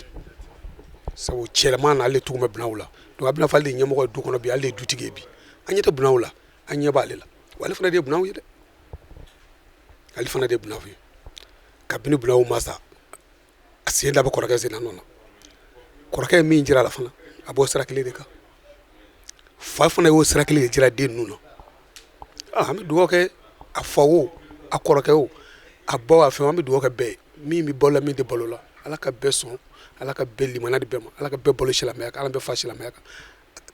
sabu cɛlɛman na ale tugu bɛ Bunau la donc a bɛna fɔ ale de ye ɲɛmɔgɔ ye du kɔnɔ bi ale de ye dutigi ye bi an ɲɛ tɛ Bunau la an ɲɛ b'ale la wa ale fana de ye Bunau ye dɛ ale fana de ye Bunau ye kabini Bunau ma sa a sen da bɛ kɔrɔkɛ sen na nɔ na kɔrɔkɛ ye min jira a la fana a b'o sira kelen de kan fa fana y'o sira kelen de jira den ninnu na an bɛ dugawu kɛ a fa o a kɔrɔkɛ o a baw a fɛn an bɛ dugawu kɛ bɛɛ ye min bɛ balo la min tɛ balo la ala ka bɛɛ sɔn ala ka bɛɛ limaniya di bɛɛ ma ala ka bɛɛ balo silamɛya kan ala bɛɛ fa silamɛya kan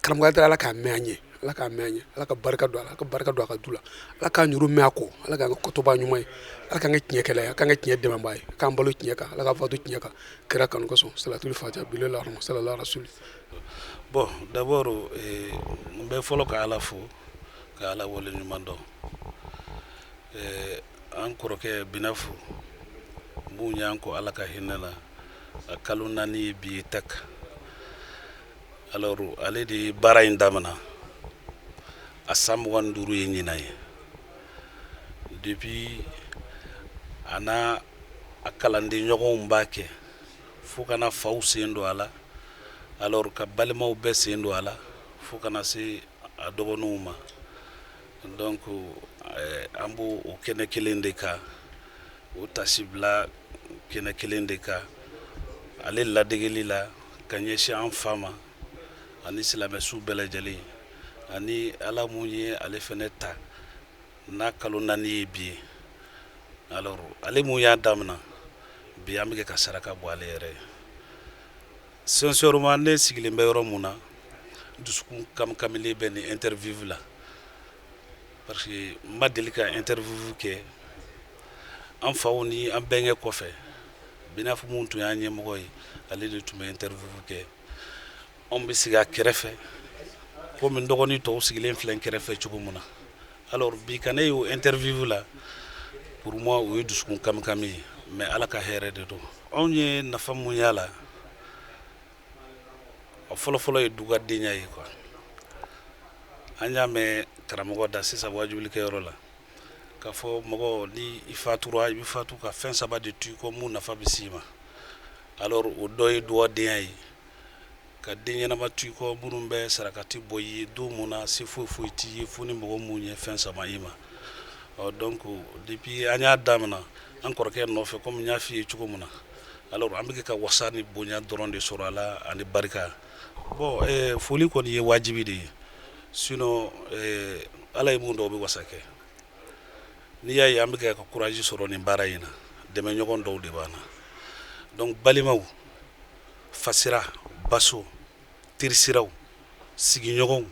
karamɔgɔ Ayidara ala k'a mɛn an ɲɛ ala k'a mɛn an ɲɛ ala ka barika don ala ka barika don a ka du la ala k'an yɛrɛ mɛn a kɔ ala k'an ka kɔtɔba ɲuman ye ala k'an kɛ tiɲɛ kɛlɛ ye k'an kɛ tiɲɛ dɛmɛbaa ye k'an balo tiɲɛ kan ala ka fatu tiɲɛ kan kira kanu kosɔn salatul fatiha bilahi rahman sallallahu rasuli. Bon d'abord n bɛ fɔlɔ ka ala fo ka ala wale ɲuman dɔn an kɔrɔkɛ Binafu mun y'an ko ala ka hinɛ la a kalo 4 ye bi ye tak alors ale de baara in damina a san 25 ye ɲinan ye depuis a n'a a kalanden ɲɔgɔnw b'a kɛ fo kana faw sen don a la alors ka balimaw bɛɛ sen don a la fo kana se a dɔgɔninw ma donc an b'o o kɛnɛ kelen de kan o tasi bila kɛnɛ kelen de kan ale ladegeli la ka ɲɛsin an fa ma ani silamɛsu bɛɛ lajɛlen ani ala mun ye ale fɛnɛ ta n'a kalo 4 ye bi ye alors ale mun y'a damina bi an bɛ kɛ ka saraka bɔ ale yɛrɛ sincèrement ne sigilen bɛ yɔrɔ mun na dusukun kamkamili bɛ ni interview la parce que n ma deli ka interview kɛ an faw ni an bɛnkɛ kɔfɛ Binafu mun tun y'an ɲɛmɔgɔ ye ale de tun bɛ interview kɛ anw bɛ sigi a kɛrɛfɛ komi n dɔgɔnin tɔw sigilen filɛ n kɛrɛfɛ cogo min na alors bi ka ne y'o interview la pour moi o ye dusukun kamikami ye mais ala ka hɛrɛ de don anw ye nafa mun y'a la a fɔlɔfɔlɔ ye dugadenya ye quoi an y'a mɛn karamɔgɔ da sisan wajibilikɛyɔrɔ la k'a fɔ mɔgɔ ni i fatura i bɛ fatu ka fɛn 3 de to i kɔ mun nafa bɛ s'i ma alors o dɔ ye dugadenya ye ka den ɲɛnama to i kɔ minnu bɛ sarakati bɔ i ye don mun na se foyi foyi t'i ye fo ni mɔgɔ mun ye fɛn sama i ma donc depuis an y'a damina an kɔrɔkɛ nɔfɛ komi n y'a f'i ye cogo min na alors an bɛ kɛ ka wasa ni bonya dɔrɔn de sɔrɔ a la ani barika bon foli kɔni ye wajibi de ye sinon ala ye mun dɔw bɛ wasa kɛ n'i y'a ye an bɛ kɛ ka courage sɔrɔ nin baara in na dɛmɛ ɲɔgɔn dɔw de b'an na donc balimaw fasira baso terisiraw sigiɲɔgɔnw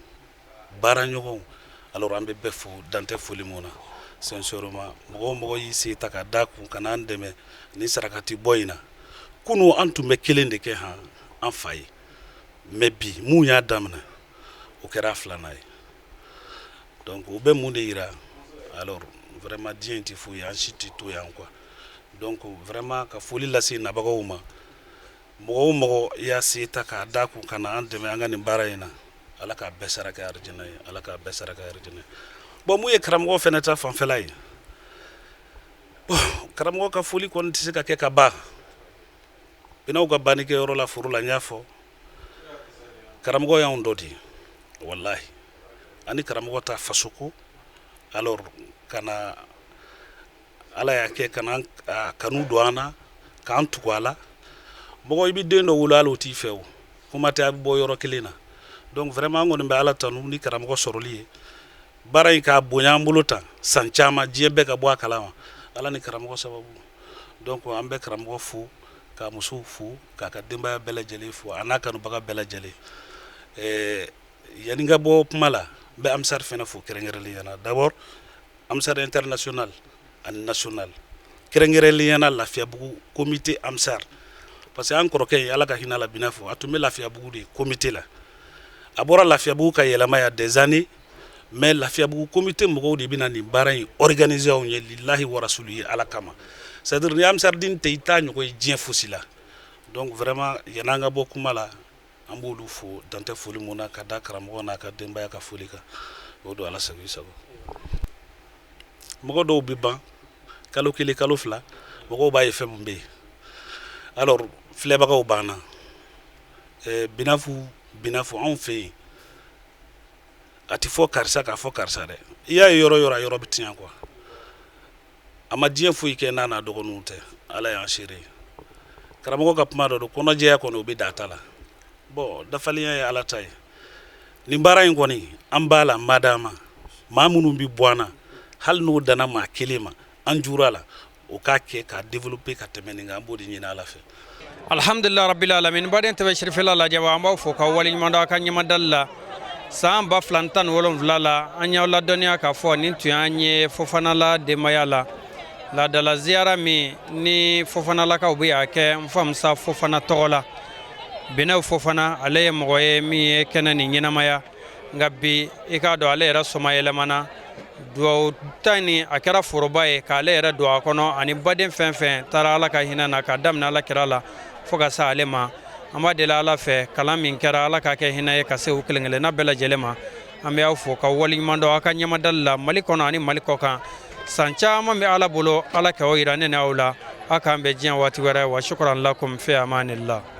baaraɲɔgɔnw alors an bɛ bɛɛ fo dantɛ foli mun na sincèrement mɔgɔ o mɔgɔ y'i se ta ka da kun ka n'an dɛmɛ ni sarakati bɔ in na kunu an tun bɛ kelen de kɛ han an fa ye mais bi mun y'a daminɛ o kɛra filanan ye donc o bɛ mun de yira alors vraiment diɲɛ tɛ foyi an si tɛ to yan quoi donc vraiment ka foli lase nabagaw ma mɔgɔ o mɔgɔ y'a se ta k'a da kun ka na an dɛmɛ an ka nin baara in na ala k'a bɛɛ sara kɛ arijinɛ ye ala k'a bɛɛ sara kɛ arijinɛ bon mun ye karamɔgɔ fɛnɛ ta fanfɛla ye bon karamɔgɔ ka foli kɔni tɛ se ka kɛ ka ban binaw ka banni kɛ yɔrɔ la foro la n y'a fɔ karamɔgɔ y'anw dɔ de ye wallahi ani karamɔgɔ ta faso ko alors kana ala y'a kɛ kana kanu don an na k'an tugu a la mɔgɔ i bɛ den dɔ wolo hali o t'i fɛ o kuma tɛ a bɛ bɔ yɔrɔ kelen na donc vraiment an kɔni bɛ ala tanu ni karamɔgɔ sɔrɔli ye baara in k'a bonya an bolo tan san caman diɲɛ bɛɛ ka bɔ a kalama ala ni karamɔgɔ sababu donc an bɛ karamɔgɔ fo k'a musow fo k'a ka denbaya bɛɛ lajɛlen fo a n'a kanubaga bɛɛ lajɛlen yanni n ka bɔ kuma la n bɛ amisar fɛnɛ fo kɛrɛnkɛrɛnnenya la d'abord amisar international ani national kɛrɛnkɛrɛnnenya la lafiyabugu comité amisar parce que an kɔrɔkɛ ye ala ka hinɛ la bina fo a tun bɛ lafiyabugu de comité la a bɔra lafiyabugu ka yɛlɛma ya des années mais lafiyabugu comité mɔgɔw de bɛna nin baara in organiser anw ye lillahi wa rasuli ye ala kama c'est à dire ni amisar din tɛ i t'a ɲɔgɔn ye diɲɛ fosi la donc vraiment yanni an ka bɔ kuma la an b'olu fo dantɛ foli mun na ka da karamɔgɔ n'a ka denbaya ka foli kan o don ala sago i sago mɔgɔ dɔw bɛ ban kalo kelen kalo fila mɔgɔw b'a ye fɛn mun bɛ yen alors filɛbagaw b'an na binafu anw fɛ yen a tɛ fɔ karisa k'a fɔ karisa dɛ i y'a ye yɔrɔ yɔrɔ a yɔrɔ bɛ tiɲɛ quoi a ma diɲɛ foyi kɛ n'a n'a dɔgɔninw tɛ ala y'an seere ye karamɔgɔ ka kuma dɔ don kɔnɔjɛya kɔni o bɛ da ta la bon dafalenya ye ala ta ye nin baara in kɔni an b'a la madama maa minnu bɛ bɔ an na hali n'o danna maa kelen ma an jura la o k'a kɛ k'a développer ka tɛmɛ nin kan an b'o de ɲini ala fɛ alhamdulillah rabbil alamin baden tɛbɛ shirifela lajɛ wa an b'aw fo ka waleɲuman dɔ a ka ɲɛmadali la san 2017 la an y'aw ladɔnniya k'a fɔ nin tun y'an ye Fofana la denbaya la laadala ziyara min ni Fofanalakaw bɛ y'a kɛ n famusa Fofana tɔgɔ la Binɛw Fofana ale ye mɔgɔ ye min ye kɛnɛ nin ɲɛnamaya nka bi i k'a dɔn ale yɛrɛ sɔma yɛlɛmana duwawu ta ni a kɛra foroba ye k'ale yɛrɛ don a kɔnɔ ani baden fɛn fɛn taara ala ka hinɛ na k'a daminɛ ala kira la fo ka se ale ma an b'a deli ala fɛ kalan min kɛra ala k'a kɛ hinɛ ye ka se u kelen kelenna bɛɛ lajɛlen ma an bɛ aw fo ka waleɲuman dɔn aw ka ɲɛmadali la Mali kɔnɔ ani Mali kɔkan san caman bɛ ala bolo ala k'aw yira ne ni aw la aw k'an bɛn diɲɛ waati wɛrɛ wa shukran lakum fi amanillah